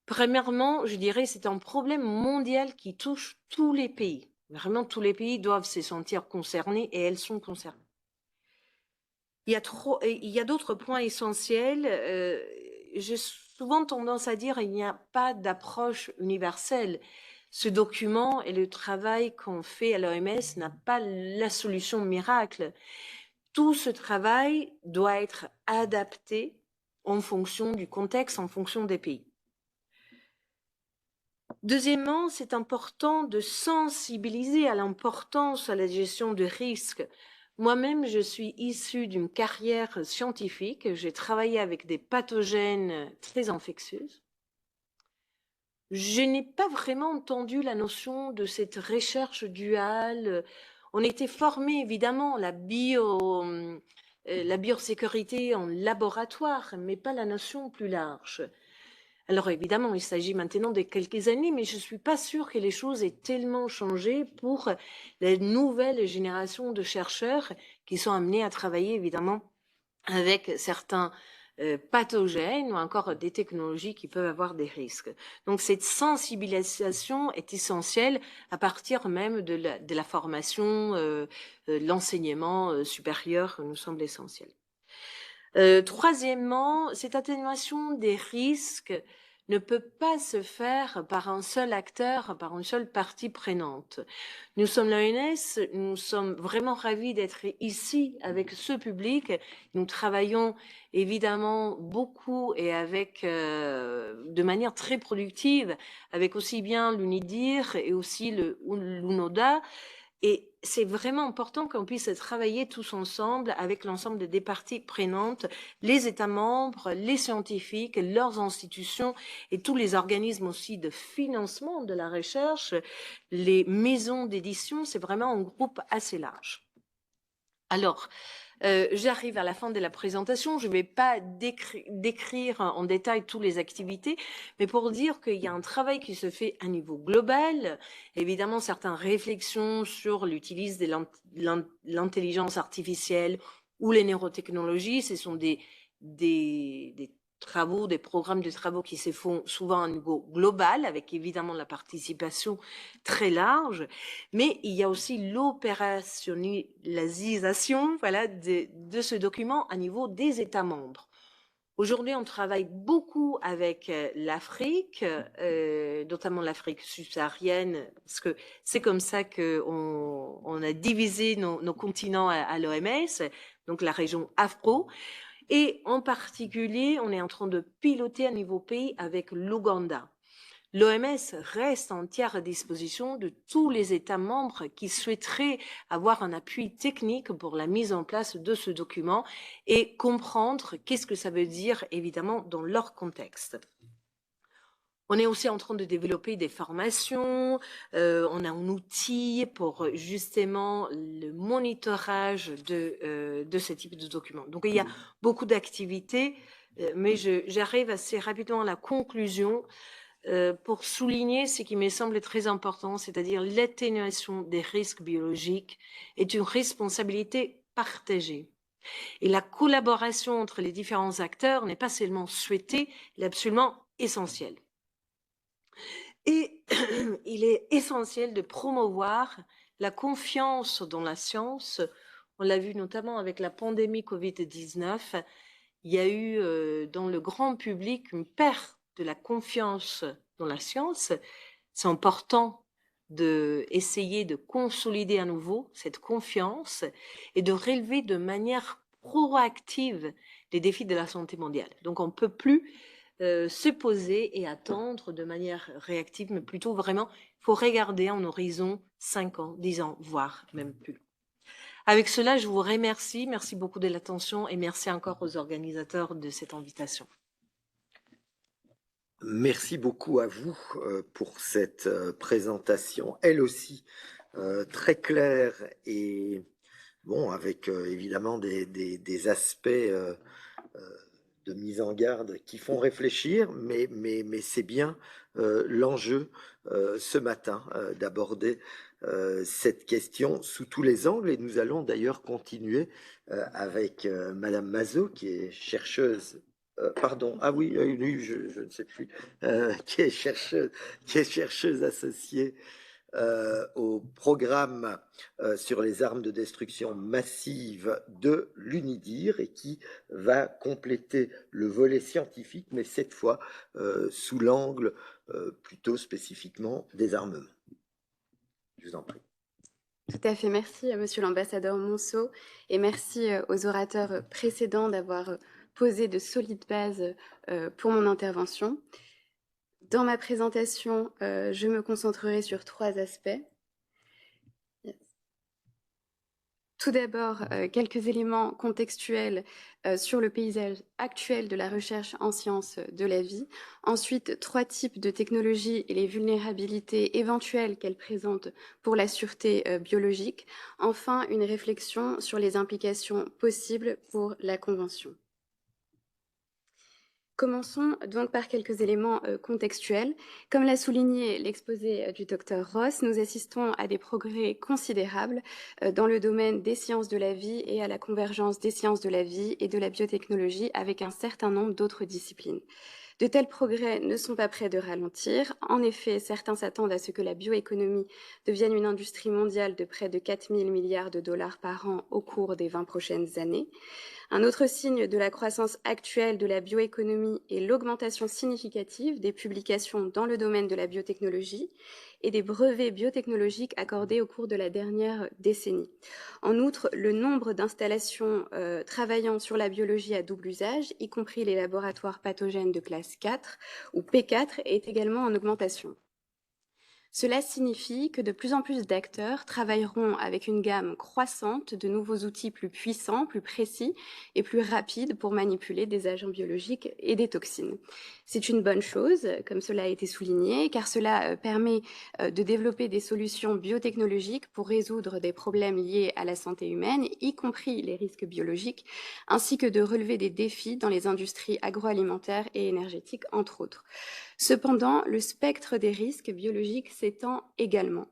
premièrement, je dirais c'est un problème mondial qui touche tous les pays. Vraiment, tous les pays doivent se sentir concernés et elles sont concernées. Il y a d'autres points essentiels. J'ai souvent tendance à dire qu'il n'y a pas d'approche universelle. Ce document et le travail qu'on fait à l'OMS n'a pas la solution miracle. Tout ce travail doit être adapté en fonction du contexte, en fonction des pays. Deuxièmement, c'est important de sensibiliser à l'importance à la gestion de risques. Moi-même, je suis issue d'une carrière scientifique. J'ai travaillé avec des pathogènes très infectieuses. Je n'ai pas vraiment entendu la notion de cette recherche duale. On était formés, évidemment, la biosécurité en laboratoire, mais pas la notion plus large. Alors évidemment, il s'agit maintenant de quelques années, mais je ne suis pas sûre que les choses aient tellement changé pour les nouvelles générations de chercheurs qui sont amenés à travailler évidemment avec certains pathogènes ou encore des technologies qui peuvent avoir des risques. Donc cette sensibilisation est essentielle à partir même de la formation, l'enseignement supérieur nous semble essentiel. Troisièmement, cette atténuation des risques ne peut pas se faire par un seul acteur, par une seule partie prenante. Nous sommes l'ONS, nous sommes vraiment ravis d'être ici avec ce public. Nous travaillons évidemment beaucoup et avec de manière très productive avec aussi bien l'UNIDIR et aussi l'UNODA. Et c'est vraiment important qu'on puisse travailler tous ensemble avec l'ensemble des parties prenantes, les États membres, les scientifiques, leurs institutions et tous les organismes aussi de financement de la recherche, les maisons d'édition, c'est vraiment un groupe assez large. Alors, j'arrive à la fin de la présentation, je ne vais pas décrire en détail toutes les activités, mais pour dire qu'il y a un travail qui se fait à niveau global, évidemment certaines réflexions sur l'utilisation de l'intelligence artificielle ou les neurotechnologies, ce sont des travaux, des programmes de travaux qui se font souvent à un niveau global, avec évidemment la participation très large, mais il y a aussi l'opérationnalisation de ce document à niveau des États membres. Aujourd'hui, on travaille beaucoup avec l'Afrique, notamment l'Afrique subsaharienne, parce que c'est comme ça qu'on a divisé nos continents à l'OMS, donc la région Afro. Et en particulier, on est en train de piloter à niveau pays avec l'Ouganda. L'OMS reste en entière disposition de tous les États membres qui souhaiteraient avoir un appui technique pour la mise en place de ce document et comprendre qu'est-ce que ça veut dire, évidemment, dans leur contexte. On est aussi en train de développer des formations, on a un outil pour justement le monitorage de ce type de documents. Donc il y a beaucoup d'activités, mais j'arrive assez rapidement à la conclusion pour souligner ce qui me semble très important, c'est-à-dire l'atténuation des risques biologiques est une responsabilité partagée. Et la collaboration entre les différents acteurs n'est pas seulement souhaitée, elle est absolument essentielle. Et il est essentiel de promouvoir la confiance dans la science. On l'a vu notamment avec la pandémie Covid-19. Il y a eu dans le grand public une perte de la confiance dans la science. C'est important d'essayer de consolider à nouveau cette confiance et de relever de manière proactive les défis de la santé mondiale. Donc on ne peut plus se poser et attendre de manière réactive, mais plutôt vraiment, il faut regarder en horizon 5 ans, 10 ans, voire même plus long. Avec cela, je vous remercie. Merci beaucoup de l'attention et merci encore aux organisateurs de cette invitation. Merci beaucoup à vous pour cette présentation, elle aussi très claire et bon, avec évidemment des aspects de mise en garde qui font réfléchir, mais c'est bien l'enjeu ce matin d'aborder cette question sous tous les angles et nous allons d'ailleurs continuer avec Madame Mazot qui est chercheuse. Pardon, ah oui, oui, je ne sais plus, qui est chercheuse associée au programme sur les armes de destruction massive de l'UNIDIR et qui va compléter le volet scientifique, mais cette fois sous l'angle plutôt spécifiquement des armements. Je vous en prie. Tout à fait, merci Monsieur l'ambassadeur Monceau et merci aux orateurs précédents d'avoir posé de solides bases pour mon intervention. Dans ma présentation, je me concentrerai sur 3 aspects. Tout d'abord, quelques éléments contextuels sur le paysage actuel de la recherche en sciences de la vie. Ensuite, 3 types de technologies et les vulnérabilités éventuelles qu'elles présentent pour la sûreté biologique. Enfin, une réflexion sur les implications possibles pour la Convention. Commençons donc par quelques éléments contextuels. Comme l'a souligné l'exposé du Dr Ross, nous assistons à des progrès considérables dans le domaine des sciences de la vie et à la convergence des sciences de la vie et de la biotechnologie avec un certain nombre d'autres disciplines. De tels progrès ne sont pas près de ralentir. En effet, certains s'attendent à ce que la bioéconomie devienne une industrie mondiale de près de 4 000 milliards de dollars par an au cours des 20 prochaines années. Un autre signe de la croissance actuelle de la bioéconomie est l'augmentation significative des publications dans le domaine de la biotechnologie et des brevets biotechnologiques accordés au cours de la dernière décennie. En outre, le nombre d'installations travaillant sur la biologie à double usage, y compris les laboratoires pathogènes de classe 4 ou P4, est également en augmentation. Cela signifie que de plus en plus d'acteurs travailleront avec une gamme croissante de nouveaux outils plus puissants, plus précis et plus rapides pour manipuler des agents biologiques et des toxines. C'est une bonne chose, comme cela a été souligné, car cela permet de développer des solutions biotechnologiques pour résoudre des problèmes liés à la santé humaine, y compris les risques biologiques, ainsi que de relever des défis dans les industries agroalimentaires et énergétiques, entre autres. Cependant, le spectre des risques biologiques s'étend également.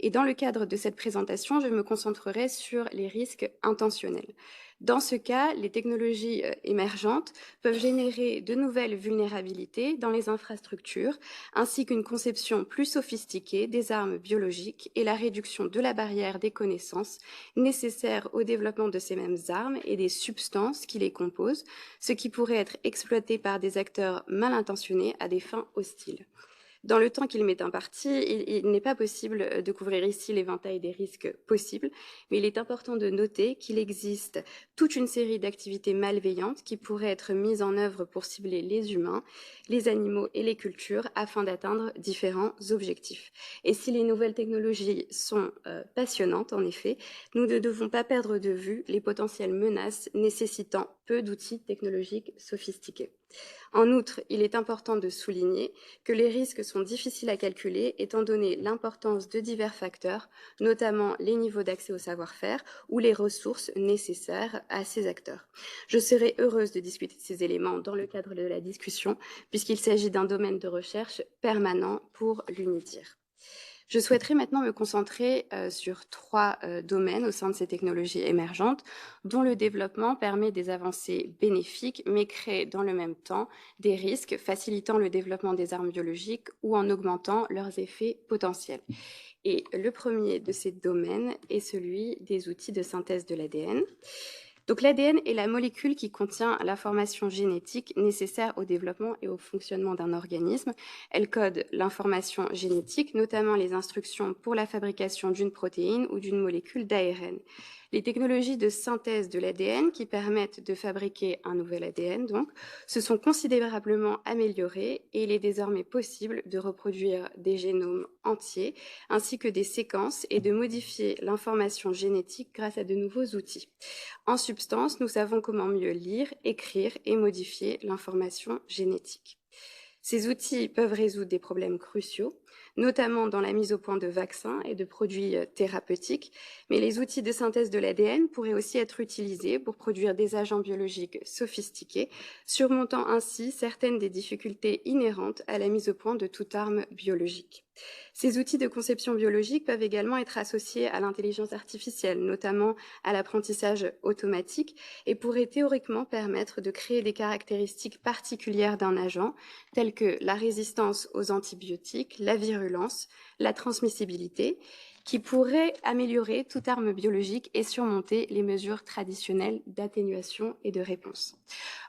Et dans le cadre de cette présentation, je me concentrerai sur les risques intentionnels. Dans ce cas, les technologies émergentes peuvent générer de nouvelles vulnérabilités dans les infrastructures, ainsi qu'une conception plus sophistiquée des armes biologiques et la réduction de la barrière des connaissances nécessaires au développement de ces mêmes armes et des substances qui les composent, ce qui pourrait être exploité par des acteurs mal intentionnés à des fins hostiles. Dans le temps qu'il m'est imparti, il n'est pas possible de couvrir ici l'éventail des risques possibles, mais il est important de noter qu'il existe toute une série d'activités malveillantes qui pourraient être mises en œuvre pour cibler les humains, les animaux et les cultures afin d'atteindre différents objectifs. Et si les nouvelles technologies sont passionnantes, en effet, nous ne devons pas perdre de vue les potentielles menaces nécessitant peu d'outils technologiques sophistiqués. En outre, il est important de souligner que les risques sont difficiles à calculer étant donné l'importance de divers facteurs, notamment les niveaux d'accès au savoir-faire ou les ressources nécessaires à ces acteurs. Je serai heureuse de discuter de ces éléments dans le cadre de la discussion, puisqu'il s'agit d'un domaine de recherche permanent pour l'UNIDIR. Je souhaiterais maintenant me concentrer sur 3 domaines au sein de ces technologies émergentes, dont le développement permet des avancées bénéfiques, mais crée dans le même temps des risques, facilitant le développement des armes biologiques ou en augmentant leurs effets potentiels. Et le premier de ces domaines est celui des outils de synthèse de l'ADN. Donc l'ADN est la molécule qui contient l'information génétique nécessaire au développement et au fonctionnement d'un organisme. Elle code l'information génétique, notamment les instructions pour la fabrication d'une protéine ou d'une molécule d'ARN. Les technologies de synthèse de l'ADN qui permettent de fabriquer un nouvel ADN, donc, se sont considérablement améliorées et il est désormais possible de reproduire des génomes entiers ainsi que des séquences et de modifier l'information génétique grâce à de nouveaux outils. En substance, nous savons comment mieux lire, écrire et modifier l'information génétique. Ces outils peuvent résoudre des problèmes cruciaux, notamment dans la mise au point de vaccins et de produits thérapeutiques, mais les outils de synthèse de l'ADN pourraient aussi être utilisés pour produire des agents biologiques sophistiqués, surmontant ainsi certaines des difficultés inhérentes à la mise au point de toute arme biologique. Ces outils de conception biologique peuvent également être associés à l'intelligence artificielle, notamment à l'apprentissage automatique, et pourraient théoriquement permettre de créer des caractéristiques particulières d'un agent, telles que la résistance aux antibiotiques, la virulence, la transmissibilité, qui pourraient améliorer toute arme biologique et surmonter les mesures traditionnelles d'atténuation et de réponse.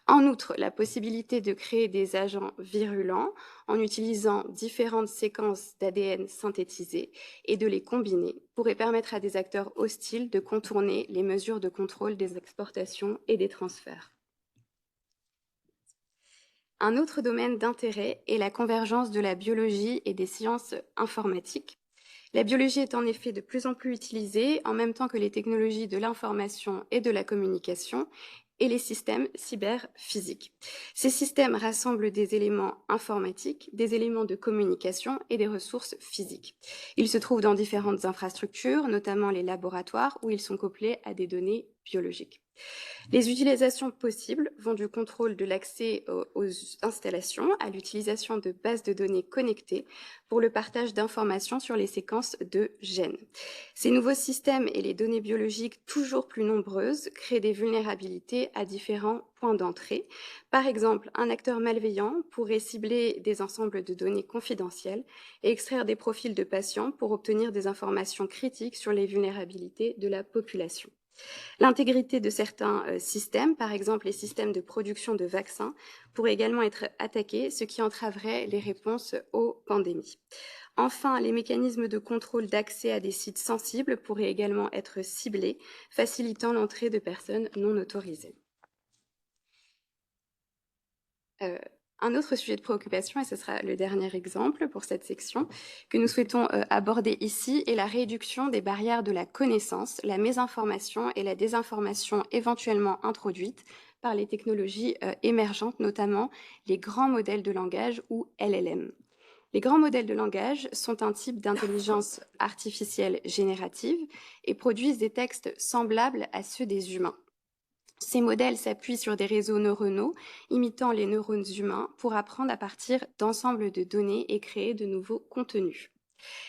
En outre, la possibilité de créer des agents virulents en utilisant différentes séquences d'ADN synthétisées et de les combiner pourrait permettre à des acteurs hostiles de contourner les mesures de contrôle des exportations et des transferts. Un autre domaine d'intérêt est la convergence de la biologie et des sciences informatiques. La biologie est en effet de plus en plus utilisée en même temps que les technologies de l'information et de la communication et les systèmes cyberphysiques. Ces systèmes rassemblent des éléments informatiques, des éléments de communication et des ressources physiques. Ils se trouvent dans différentes infrastructures, notamment les laboratoires, où ils sont couplés à des données biologiques. Les utilisations possibles vont du contrôle de l'accès aux installations à l'utilisation de bases de données connectées pour le partage d'informations sur les séquences de gènes. Ces nouveaux systèmes et les données biologiques toujours plus nombreuses créent des vulnérabilités à différents points d'entrée. Par exemple, un acteur malveillant pourrait cibler des ensembles de données confidentielles et extraire des profils de patients pour obtenir des informations critiques sur les vulnérabilités de la population. L'intégrité de certains systèmes, par exemple les systèmes de production de vaccins, pourrait également être attaquée, ce qui entraverait les réponses aux pandémies. Enfin, les mécanismes de contrôle d'accès à des sites sensibles pourraient également être ciblés, facilitant l'entrée de personnes non autorisées. Un autre sujet de préoccupation, et ce sera le dernier exemple pour cette section, que nous souhaitons aborder ici, est la réduction des barrières de la connaissance, la mésinformation et la désinformation éventuellement introduites par les technologies émergentes, notamment les grands modèles de langage ou LLM. Les grands modèles de langage sont un type d'intelligence artificielle générative et produisent des textes semblables à ceux des humains. Ces modèles s'appuient sur des réseaux neuronaux imitant les neurones humains pour apprendre à partir d'ensembles de données et créer de nouveaux contenus.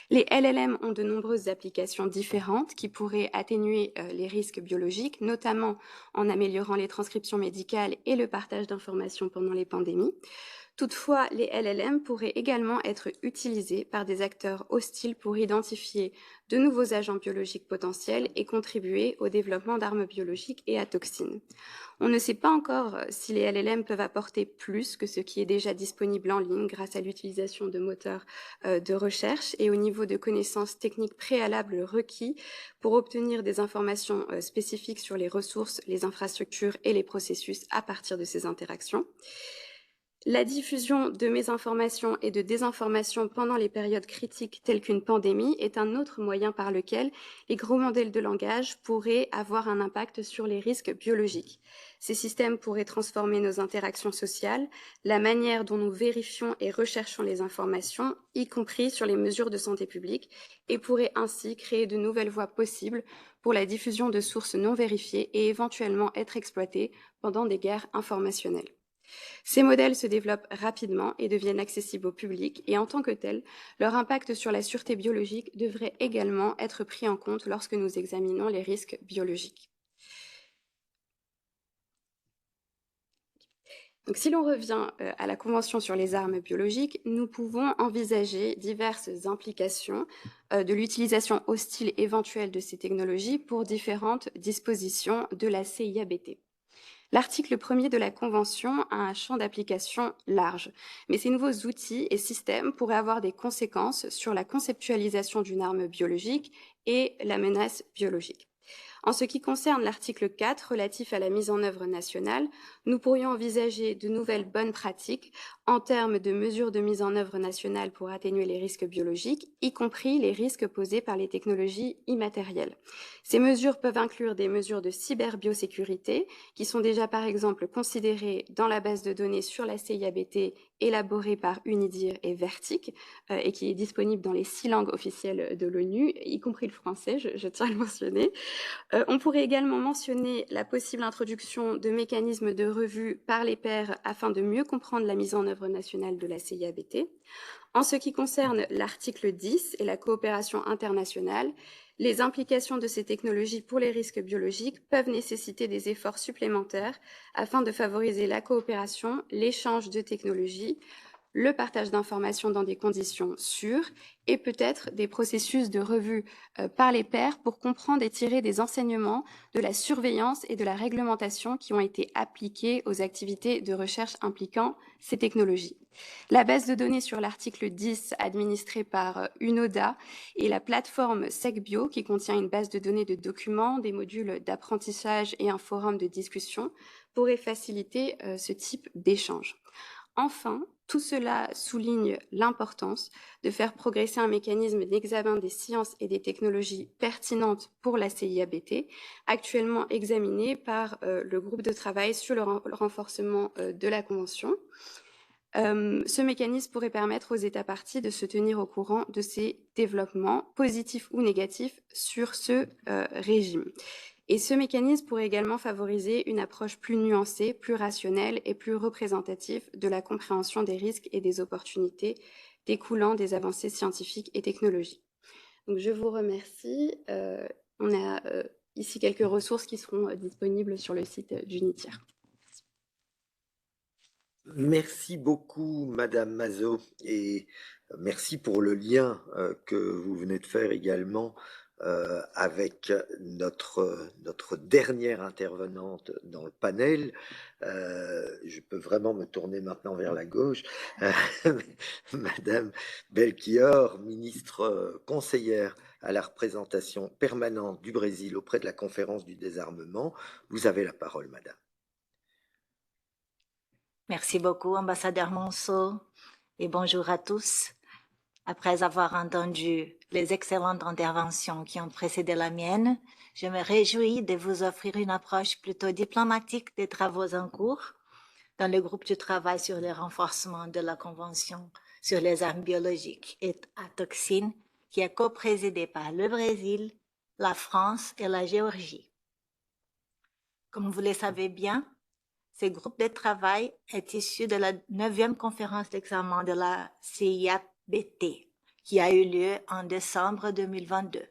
Les LLM ont de nombreuses applications différentes qui pourraient atténuer les risques biologiques, notamment en améliorant les transcriptions médicales et le partage d'informations pendant les pandémies. Toutefois, les LLM pourraient également être utilisés par des acteurs hostiles pour identifier de nouveaux agents biologiques potentiels et contribuer au développement d'armes biologiques et à toxines. On ne sait pas encore si les LLM peuvent apporter plus que ce qui est déjà disponible en ligne grâce à l'utilisation de moteurs de recherche et au niveau de connaissances techniques préalables requis pour obtenir des informations spécifiques sur les ressources, les infrastructures et les processus à partir de ces interactions. La diffusion de mésinformation et de désinformation pendant les périodes critiques telles qu'une pandémie est un autre moyen par lequel les gros modèles de langage pourraient avoir un impact sur les risques biologiques. Ces systèmes pourraient transformer nos interactions sociales, la manière dont nous vérifions et recherchons les informations, y compris sur les mesures de santé publique, et pourraient ainsi créer de nouvelles voies possibles pour la diffusion de sources non vérifiées et éventuellement être exploitées pendant des guerres informationnelles. Ces modèles se développent rapidement et deviennent accessibles au public et en tant que tels, leur impact sur la sûreté biologique devrait également être pris en compte lorsque nous examinons les risques biologiques. Donc, si l'on revient à la Convention sur les armes biologiques, nous pouvons envisager diverses implications de l'utilisation hostile éventuelle de ces technologies pour différentes dispositions de la CIABT. L'article 1er de la Convention a un champ d'application large, mais ces nouveaux outils et systèmes pourraient avoir des conséquences sur la conceptualisation d'une arme biologique et la menace biologique. En ce qui concerne l'article 4 relatif à la mise en œuvre nationale, nous pourrions envisager de nouvelles bonnes pratiques en termes de mesures de mise en œuvre nationale pour atténuer les risques biologiques, y compris les risques posés par les technologies immatérielles. Ces mesures peuvent inclure des mesures de cyberbiosécurité qui sont déjà par exemple considérées dans la base de données sur la CIABT élaboré par UNIDIR et Vertic et qui est disponible dans les 6 langues officielles de l'ONU, y compris le français, je tiens à le mentionner. On pourrait également mentionner la possible introduction de mécanismes de revue par les pairs afin de mieux comprendre la mise en œuvre nationale de la CIABT. En ce qui concerne l'article 10 et la coopération internationale, les implications de ces technologies pour les risques biologiques peuvent nécessiter des efforts supplémentaires afin de favoriser la coopération, l'échange de technologies, le partage d'informations dans des conditions sûres et peut-être des processus de revue par les pairs pour comprendre et tirer des enseignements de la surveillance et de la réglementation qui ont été appliquées aux activités de recherche impliquant ces technologies. La base de données sur l'article 10 administrée par UNODA et la plateforme SecBio qui contient une base de données de documents, des modules d'apprentissage et un forum de discussion pourrait faciliter ce type d'échange. Enfin, tout cela souligne l'importance de faire progresser un mécanisme d'examen des sciences et des technologies pertinentes pour la CIABT, actuellement examiné par le groupe de travail sur le renforcement de la Convention. Ce mécanisme pourrait permettre aux États parties de se tenir au courant de ces développements, positifs ou négatifs, sur ce régime. Et ce mécanisme pourrait également favoriser une approche plus nuancée, plus rationnelle et plus représentative de la compréhension des risques et des opportunités découlant des avancées scientifiques et technologiques. Donc, je vous remercie. On a ici quelques ressources qui seront disponibles sur le site d'UNITIR. Merci beaucoup, Madame Mazot, et merci pour le lien que vous venez de faire également avec notre dernière intervenante dans le panel. Je peux vraiment me tourner maintenant vers la gauche. Madame Belchior, ministre conseillère à la représentation permanente du Brésil auprès de la conférence du désarmement. Vous avez la parole, Madame. Merci beaucoup, ambassadeur Monceau, et bonjour à tous. Après avoir entendu les excellentes interventions qui ont précédé la mienne, je me réjouis de vous offrir une approche plutôt diplomatique des travaux en cours dans le groupe de travail sur le renforcement de la Convention sur les armes biologiques et à toxines qui est co-présidé par le Brésil, la France et la Géorgie. Comme vous le savez bien, ce groupe de travail est issu de la 9e conférence d'examen de la CIABT, qui a eu lieu en décembre 2022.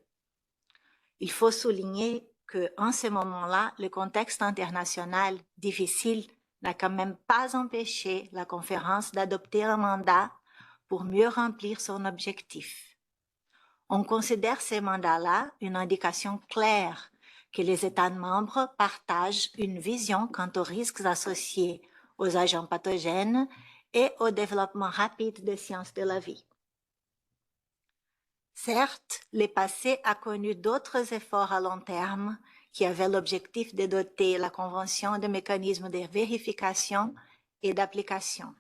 Il faut souligner qu'en ce moment-là, le contexte international difficile n'a quand même pas empêché la conférence d'adopter un mandat pour mieux remplir son objectif. On considère ces mandats-là une indication claire que les États membres partagent une vision quant aux risques associés aux agents pathogènes et au développement rapide des sciences de la vie. Certes, le passé a connu d'autres efforts à long terme qui avaient l'objectif de doter la Convention de mécanismes de vérification et d'application.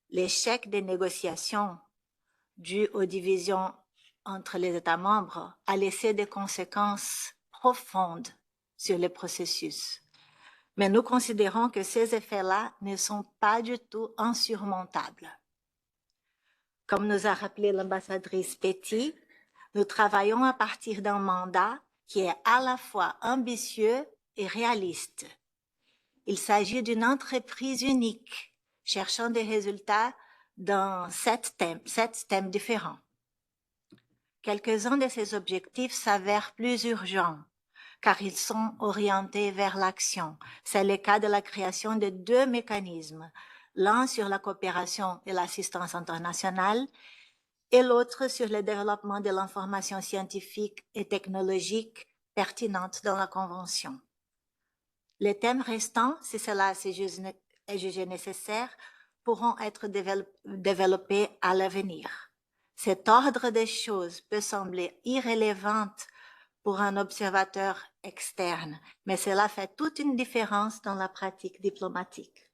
L'échec des négociations dû aux divisions entre les États membres a laissé des conséquences profondes sur le processus. Mais nous considérons que ces effets-là ne sont pas du tout insurmontables. Comme nous a rappelé l'ambassadrice Petit, nous travaillons à partir d'un mandat qui est à la fois ambitieux et réaliste. Il s'agit d'une entreprise unique, cherchant des résultats dans 7 thèmes différents. Quelques-uns de ces objectifs s'avèrent plus urgents, car ils sont orientés vers l'action. C'est le cas de la création de 2 mécanismes, l'un sur la coopération et l'assistance internationale et l'autre sur le développement de l'information scientifique et technologique pertinente dans la Convention. Les thèmes restants, si cela est jugé nécessaire, pourront être développés à l'avenir. Cet ordre des choses peut sembler irrélevant pour un observateur externe, mais cela fait toute une différence dans la pratique diplomatique.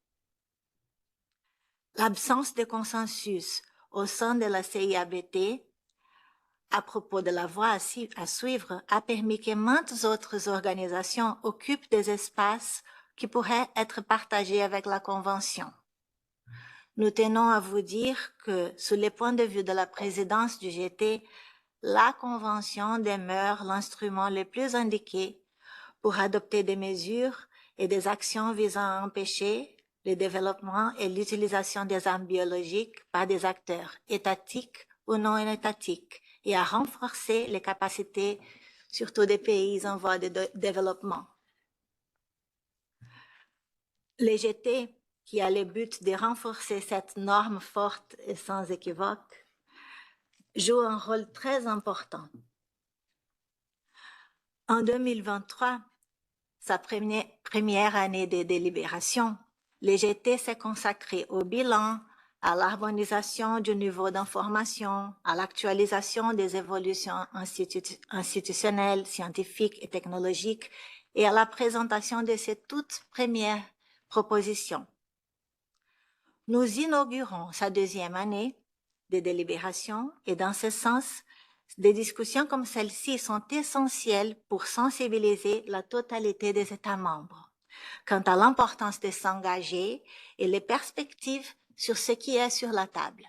L'absence de consensus au sein de la CIABT à propos de la voie à suivre a permis que maintes autres organisations occupent des espaces qui pourraient être partagés avec la Convention. Nous tenons à vous dire que, sous les points de vue de la présidence du GT, la Convention demeure l'instrument le plus indiqué pour adopter des mesures et des actions visant à empêcher le développement et l'utilisation des armes biologiques par des acteurs étatiques ou non étatiques et à renforcer les capacités, surtout des pays en voie de développement. Le GT, qui a le but de renforcer cette norme forte et sans équivoque, joue un rôle très important. En 2023, sa première année de délibération, le GT s'est consacré au bilan, à l'harmonisation du niveau d'information, à l'actualisation des évolutions institutionnelles, scientifiques et technologiques et à la présentation de ses toutes premières propositions. Nous inaugurons sa deuxième année de délibération et dans ce sens, des discussions comme celle-ci sont essentielles pour sensibiliser la totalité des États membres quant à l'importance de s'engager et les perspectives sur ce qui est sur la table.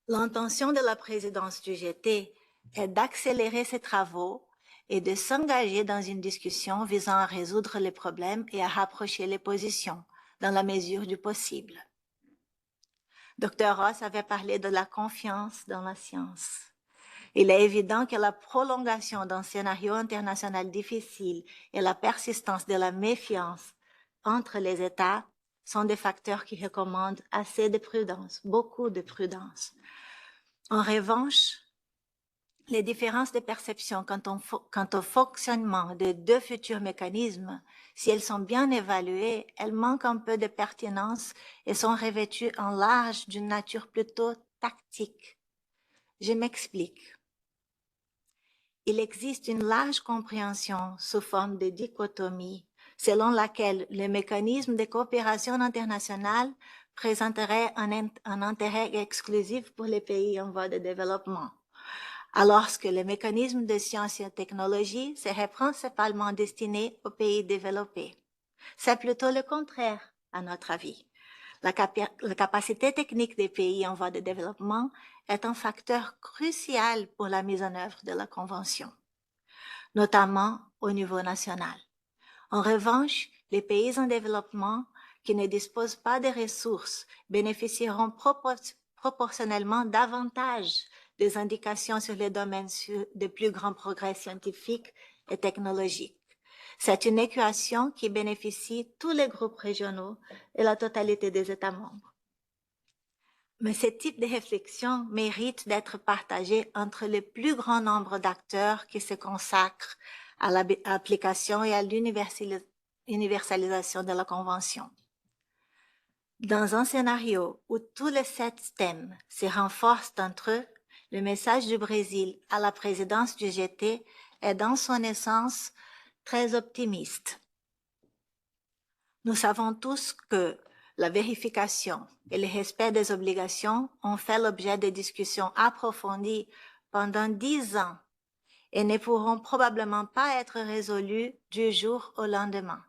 L'intention de la présidence du GT est d'accélérer ces travaux et de s'engager dans une discussion visant à résoudre les problèmes et à rapprocher les positions dans la mesure du possible. Dr. Ross avait parlé de la confiance dans la science. Il est évident que la prolongation d'un scénario international difficile et la persistance de la méfiance entre les États sont des facteurs qui recommandent assez de prudence, beaucoup de prudence. En revanche, les différences de perception quant au fonctionnement de deux futurs mécanismes, si elles sont bien évaluées, elles manquent un peu de pertinence et sont revêtues en large d'une nature plutôt tactique. Je m'explique. Il existe une large compréhension sous forme de dichotomie selon laquelle le mécanisme de coopération internationale présenterait un intérêt exclusif pour les pays en voie de développement, alors que le mécanisme de sciences et technologies serait principalement destiné aux pays développés. C'est plutôt le contraire, à notre avis. La capacité technique des pays en voie de développement est un facteur crucial pour la mise en œuvre de la Convention, notamment au niveau national. En revanche, les pays en développement qui ne disposent pas de ressources bénéficieront proportionnellement davantage des indications sur les domaines de plus grands progrès scientifiques et technologiques. C'est une équation qui bénéficie tous les groupes régionaux et la totalité des États membres. Mais ce type de réflexion mérite d'être partagé entre le plus grand nombre d'acteurs qui se consacrent à l'application et à l'universalisation de la Convention. Dans un scénario où tous les 7 thèmes se renforcent entre eux, le message du Brésil à la présidence du GT est dans son essence très optimiste. Nous savons tous que la vérification et le respect des obligations ont fait l'objet de discussions approfondies pendant 10 ans et ne pourront probablement pas être résolus du jour au lendemain.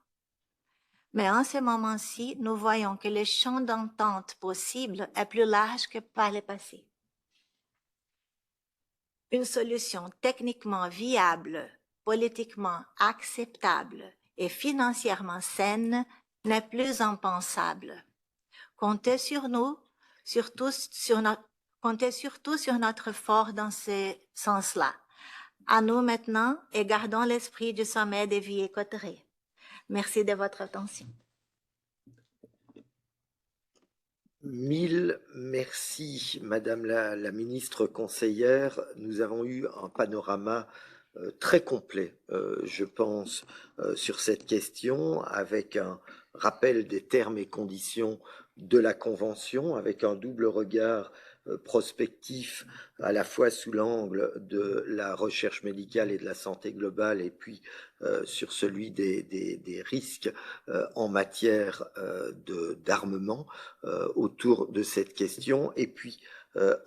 Mais en ce moment-ci, nous voyons que le champ d'entente possible est plus large que par le passé. Une solution techniquement viable, politiquement acceptable et financièrement saine n'est plus impensable. Comptez sur nous, comptez surtout sur notre effort dans ce sens-là. À nous maintenant et gardons l'esprit du sommet des Vieux-Coterets. Merci de votre attention. Mille merci, Madame la ministre conseillère. Nous avons eu un panorama très complet, je pense, sur cette question, avec un rappel des termes et conditions de la Convention, avec un double regard prospectif, à la fois sous l'angle de la recherche médicale et de la santé globale, et puis sur celui des risques en matière d'armement autour de cette question, et puis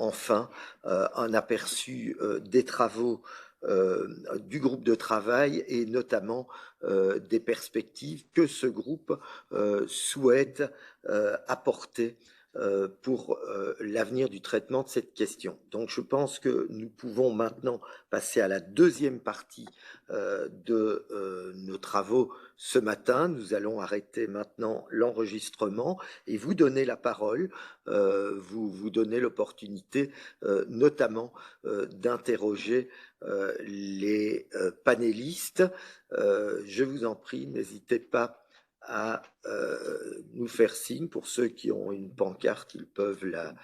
enfin un aperçu des travaux du groupe de travail et notamment des perspectives que ce groupe souhaite apporter pour l'avenir du traitement de cette question. Donc je pense que nous pouvons maintenant passer à la deuxième partie de nos travaux ce matin. Nous allons arrêter maintenant l'enregistrement et vous donner la parole, vous donner l'opportunité notamment d'interroger les panélistes. Je vous en prie, n'hésitez pas à nous faire signe. Pour ceux qui ont une pancarte, ils peuvent la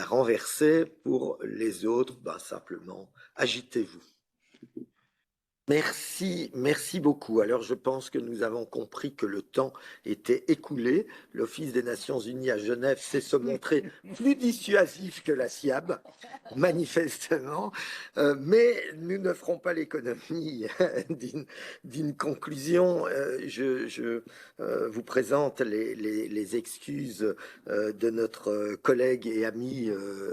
renverser. Pour les autres, simplement, agitez-vous. Merci beaucoup. Alors, je pense que nous avons compris que le temps était écoulé. L'Office des Nations Unies à Genève sait se montrer plus dissuasif que la SIAB, manifestement, mais nous ne ferons pas l'économie d'une conclusion. Je vous présente les excuses de notre collègue et ami,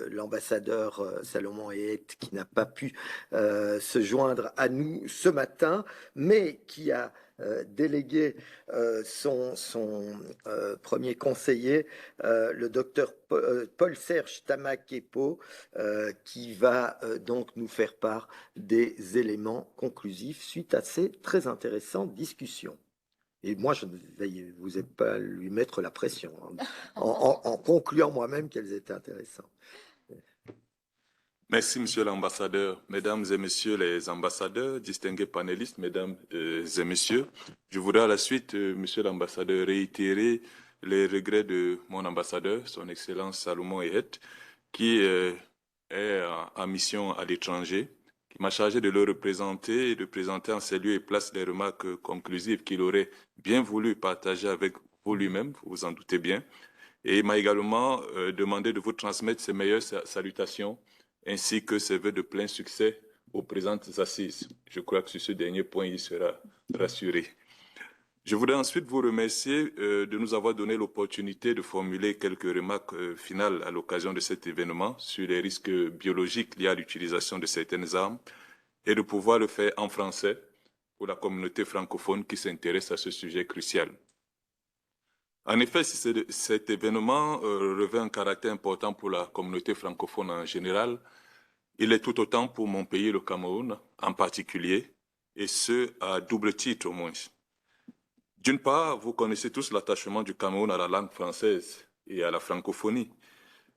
l'ambassadeur Salomon Eyet, qui n'a pas pu se joindre à nous ce matin, mais qui a délégué son premier conseiller, le docteur Paul-Serge Tamakepo, qui va donc nous faire part des éléments conclusifs suite à ces très intéressantes discussions. Et moi, je ne vous ai pas lui mettre la pression, en concluant moi-même qu'elles étaient intéressantes. Merci, Monsieur l'ambassadeur. Mesdames et Messieurs les ambassadeurs, distingués panélistes, Mesdames et Messieurs, je voudrais à la suite, Monsieur l'ambassadeur, réitérer les regrets de mon ambassadeur, son Excellence Salomon Eyet, qui est en mission à l'étranger, qui m'a chargé de le représenter et de présenter en ces lieux et places les remarques conclusives qu'il aurait bien voulu partager avec vous lui-même, vous vous en doutez bien. Et il m'a également demandé de vous transmettre ses meilleures salutations ainsi que ses vœux de plein succès aux présentes assises. Je crois que sur ce dernier point, il sera rassuré. Je voudrais ensuite vous remercier de nous avoir donné l'opportunité de formuler quelques remarques finales à l'occasion de cet événement sur les risques biologiques liés à l'utilisation de certaines armes et de pouvoir le faire en français pour la communauté francophone qui s'intéresse à ce sujet crucial. En effet, si cet événement revêt un caractère important pour la communauté francophone en général, il est tout autant pour mon pays, le Cameroun, en particulier, et ce, à double titre au moins. D'une part, vous connaissez tous l'attachement du Cameroun à la langue française et à la francophonie.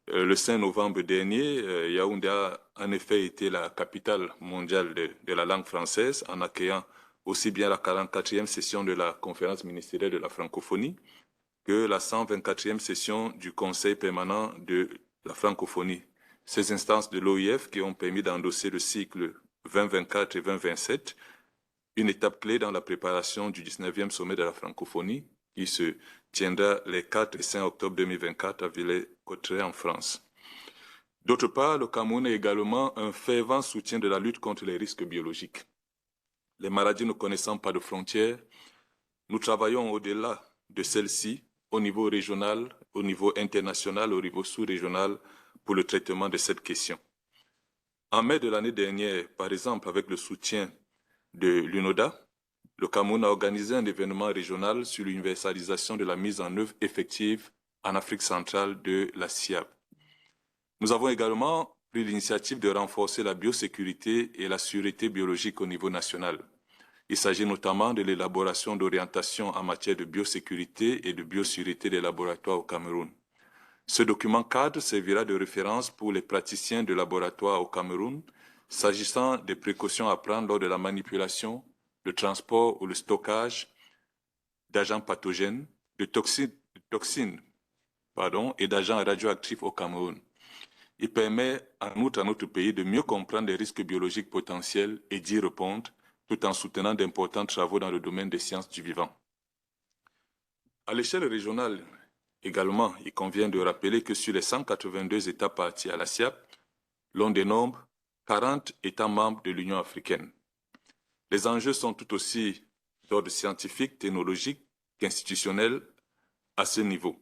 Le 5 novembre dernier, Yaoundé a en effet été la capitale mondiale de la langue française, en accueillant aussi bien la 44e session de la conférence ministérielle de la francophonie, que la 124e session du Conseil permanent de la francophonie. Ces instances de l'OIF qui ont permis d'endosser le cycle 2024 et 2027, une étape clé dans la préparation du 19e sommet de la francophonie qui se tiendra les 4 et 5 octobre 2024 à Villers-Cotterêts en France. D'autre part, le Cameroun est également un fervent soutien de la lutte contre les risques biologiques. Les maladies ne connaissant pas de frontières, nous travaillons au-delà de celles-ci, au niveau régional, au niveau international, au niveau sous-régional, pour le traitement de cette question. En mai de l'année dernière, par exemple, avec le soutien de l'UNODA, le Cameroun a organisé un événement régional sur l'universalisation de la mise en œuvre effective en Afrique centrale de la SIAB. Nous avons également pris l'initiative de renforcer la biosécurité et la sûreté biologique au niveau national. Il s'agit notamment de l'élaboration d'orientations en matière de biosécurité et de biosécurité des laboratoires au Cameroun. Ce document cadre servira de référence pour les praticiens de laboratoire au Cameroun, s'agissant des précautions à prendre lors de la manipulation, le transport ou le stockage d'agents pathogènes, de toxines et d'agents radioactifs au Cameroun. Il permet en outre à notre pays de mieux comprendre les risques biologiques potentiels et d'y répondre, tout en soutenant d'importants travaux dans le domaine des sciences du vivant. À l'échelle régionale également, il convient de rappeler que sur les 182 États partis à la SIAP, l'on dénombre 40 États membres de l'Union africaine. Les enjeux sont tout aussi d'ordre scientifique, technologique qu'institutionnel à ce niveau.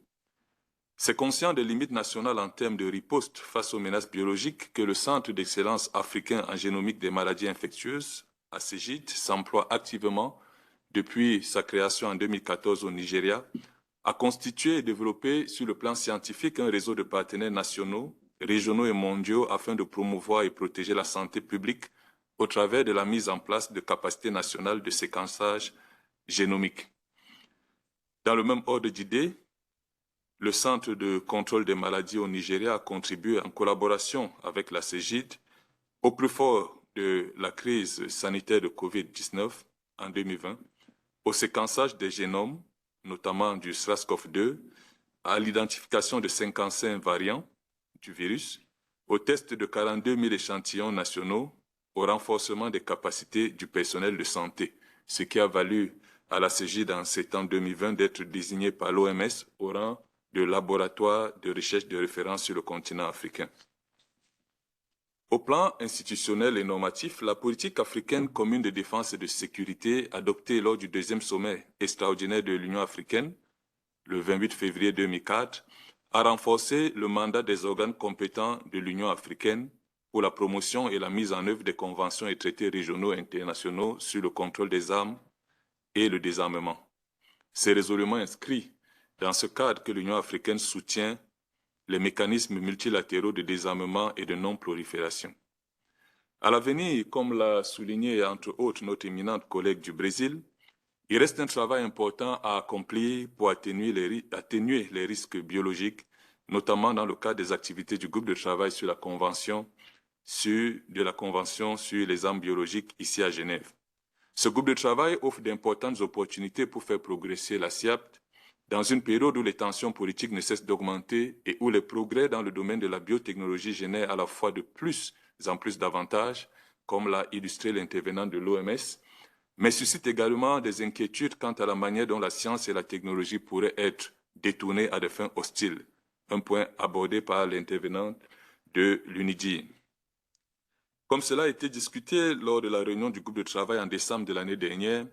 C'est conscient des limites nationales en termes de riposte face aux menaces biologiques que le Centre d'excellence africain en génomique des maladies infectieuses, ACEGID, s'emploie activement depuis sa création en 2014 au Nigeria, à constituer et développer sur le plan scientifique un réseau de partenaires nationaux, régionaux et mondiaux afin de promouvoir et protéger la santé publique au travers de la mise en place de capacités nationales de séquençage génomique. Dans le même ordre d'idées, le Centre de contrôle des maladies au Nigeria a contribué en collaboration avec la CEGID au plus fort de la crise sanitaire de Covid-19 en 2020, au séquençage des génomes, notamment du SARS-CoV-2, à l'identification de 55 variants du virus, au test de 42 000 échantillons nationaux, au renforcement des capacités du personnel de santé, ce qui a valu à la CEGID en septembre 2020 d'être désigné par l'OMS au rang de laboratoire de recherche de référence sur le continent africain. Au plan institutionnel et normatif, la politique africaine commune de défense et de sécurité adoptée lors du deuxième sommet extraordinaire de l'Union africaine, le 28 février 2004, a renforcé le mandat des organes compétents de l'Union africaine pour la promotion et la mise en œuvre des conventions et traités régionaux et internationaux sur le contrôle des armes et le désarmement. C'est résolument inscrit dans ce cadre que l'Union africaine soutient les mécanismes multilatéraux de désarmement et de non-prolifération. À l'avenir, comme l'a souligné entre autres notre éminente collègue du Brésil, il reste un travail important à accomplir pour atténuer les risques biologiques, notamment dans le cadre des activités du groupe de travail sur la Convention sur les armes biologiques ici à Genève. Ce groupe de travail offre d'importantes opportunités pour faire progresser la SIAPT dans une période où les tensions politiques ne cessent d'augmenter et où les progrès dans le domaine de la biotechnologie génèrent à la fois de plus en plus d'avantages, comme l'a illustré l'intervenant de l'OMS, mais suscite également des inquiétudes quant à la manière dont la science et la technologie pourraient être détournées à des fins hostiles, un point abordé par l'intervenant de l'UNIDI. Comme cela a été discuté lors de la réunion du groupe de travail en décembre de l'année dernière,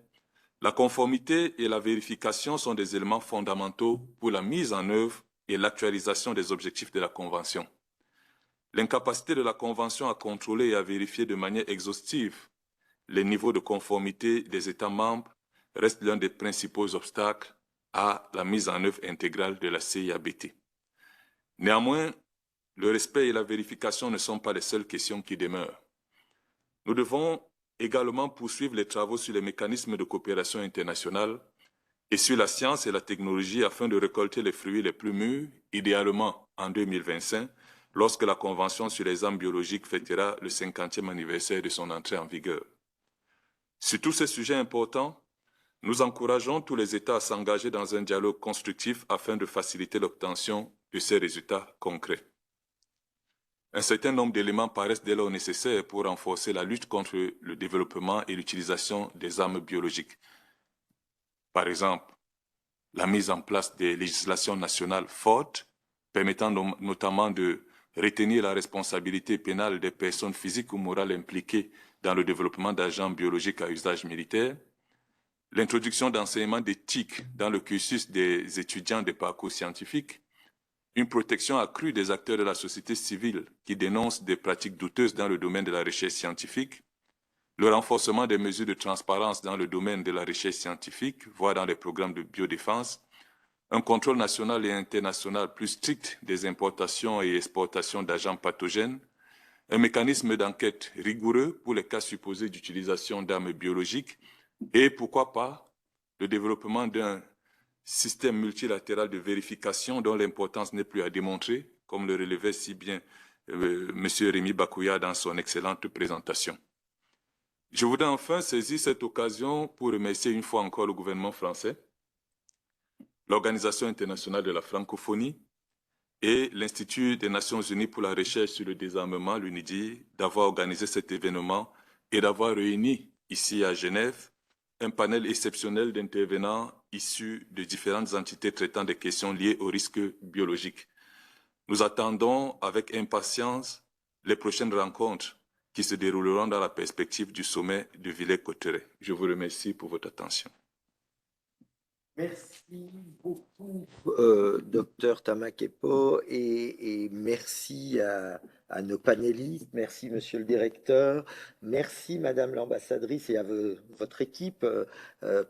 la conformité et la vérification sont des éléments fondamentaux pour la mise en œuvre et l'actualisation des objectifs de la Convention. L'incapacité de la Convention à contrôler et à vérifier de manière exhaustive les niveaux de conformité des États membres reste l'un des principaux obstacles à la mise en œuvre intégrale de la CIABT. Néanmoins, le respect et la vérification ne sont pas les seules questions qui demeurent. Nous devons également poursuivre les travaux sur les mécanismes de coopération internationale et sur la science et la technologie afin de récolter les fruits les plus mûrs, idéalement en 2025, lorsque la Convention sur les armes biologiques fêtera le 50e anniversaire de son entrée en vigueur. Sur tous ces sujets importants, nous encourageons tous les États à s'engager dans un dialogue constructif afin de faciliter l'obtention de ces résultats concrets. Un certain nombre d'éléments paraissent dès lors nécessaires pour renforcer la lutte contre le développement et l'utilisation des armes biologiques. Par exemple, la mise en place des législations nationales fortes, permettant notamment de retenir la responsabilité pénale des personnes physiques ou morales impliquées dans le développement d'agents biologiques à usage militaire, l'introduction d'enseignements d'éthique dans le cursus des étudiants des parcours scientifiques, une protection accrue des acteurs de la société civile qui dénoncent des pratiques douteuses dans le domaine de la recherche scientifique, le renforcement des mesures de transparence dans le domaine de la recherche scientifique, voire dans les programmes de biodéfense, un contrôle national et international plus strict des importations et exportations d'agents pathogènes, un mécanisme d'enquête rigoureux pour les cas supposés d'utilisation d'armes biologiques et, pourquoi pas, le développement d'un système multilatéral de vérification dont l'importance n'est plus à démontrer, comme le relevait si bien M. Rémi Bakouya dans son excellente présentation. Je voudrais enfin saisir cette occasion pour remercier une fois encore le gouvernement français, l'Organisation internationale de la francophonie et l'Institut des Nations unies pour la recherche sur le désarmement, l'UNIDI, d'avoir organisé cet événement et d'avoir réuni ici à Genève un panel exceptionnel d'intervenants issus de différentes entités traitant des questions liées aux risques biologiques. Nous attendons avec impatience les prochaines rencontres qui se dérouleront dans la perspective du sommet de Villers-Cotterêts. Je vous remercie pour votre attention. Merci beaucoup, docteur Tamakepo, et merci à nos panélistes. Merci, monsieur le directeur. Merci, madame l'ambassadrice, et à votre équipe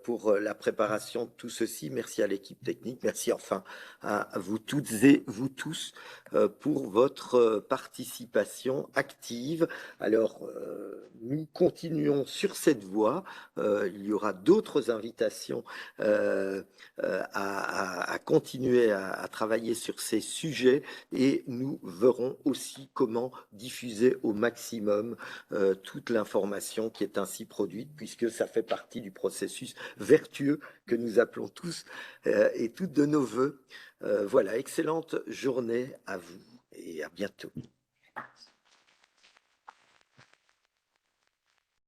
pour la préparation de tout ceci. Merci à l'équipe technique. Merci enfin à vous toutes et vous tous pour votre participation active. Alors, nous continuons sur cette voie. Il y aura d'autres invitations à continuer à travailler sur ces sujets, et nous verrons aussi comment diffuser au maximum toute l'information qui est ainsi produite, puisque ça fait partie du processus vertueux que nous appelons tous et toutes de nos voeux. Voilà, excellente journée à vous et à bientôt.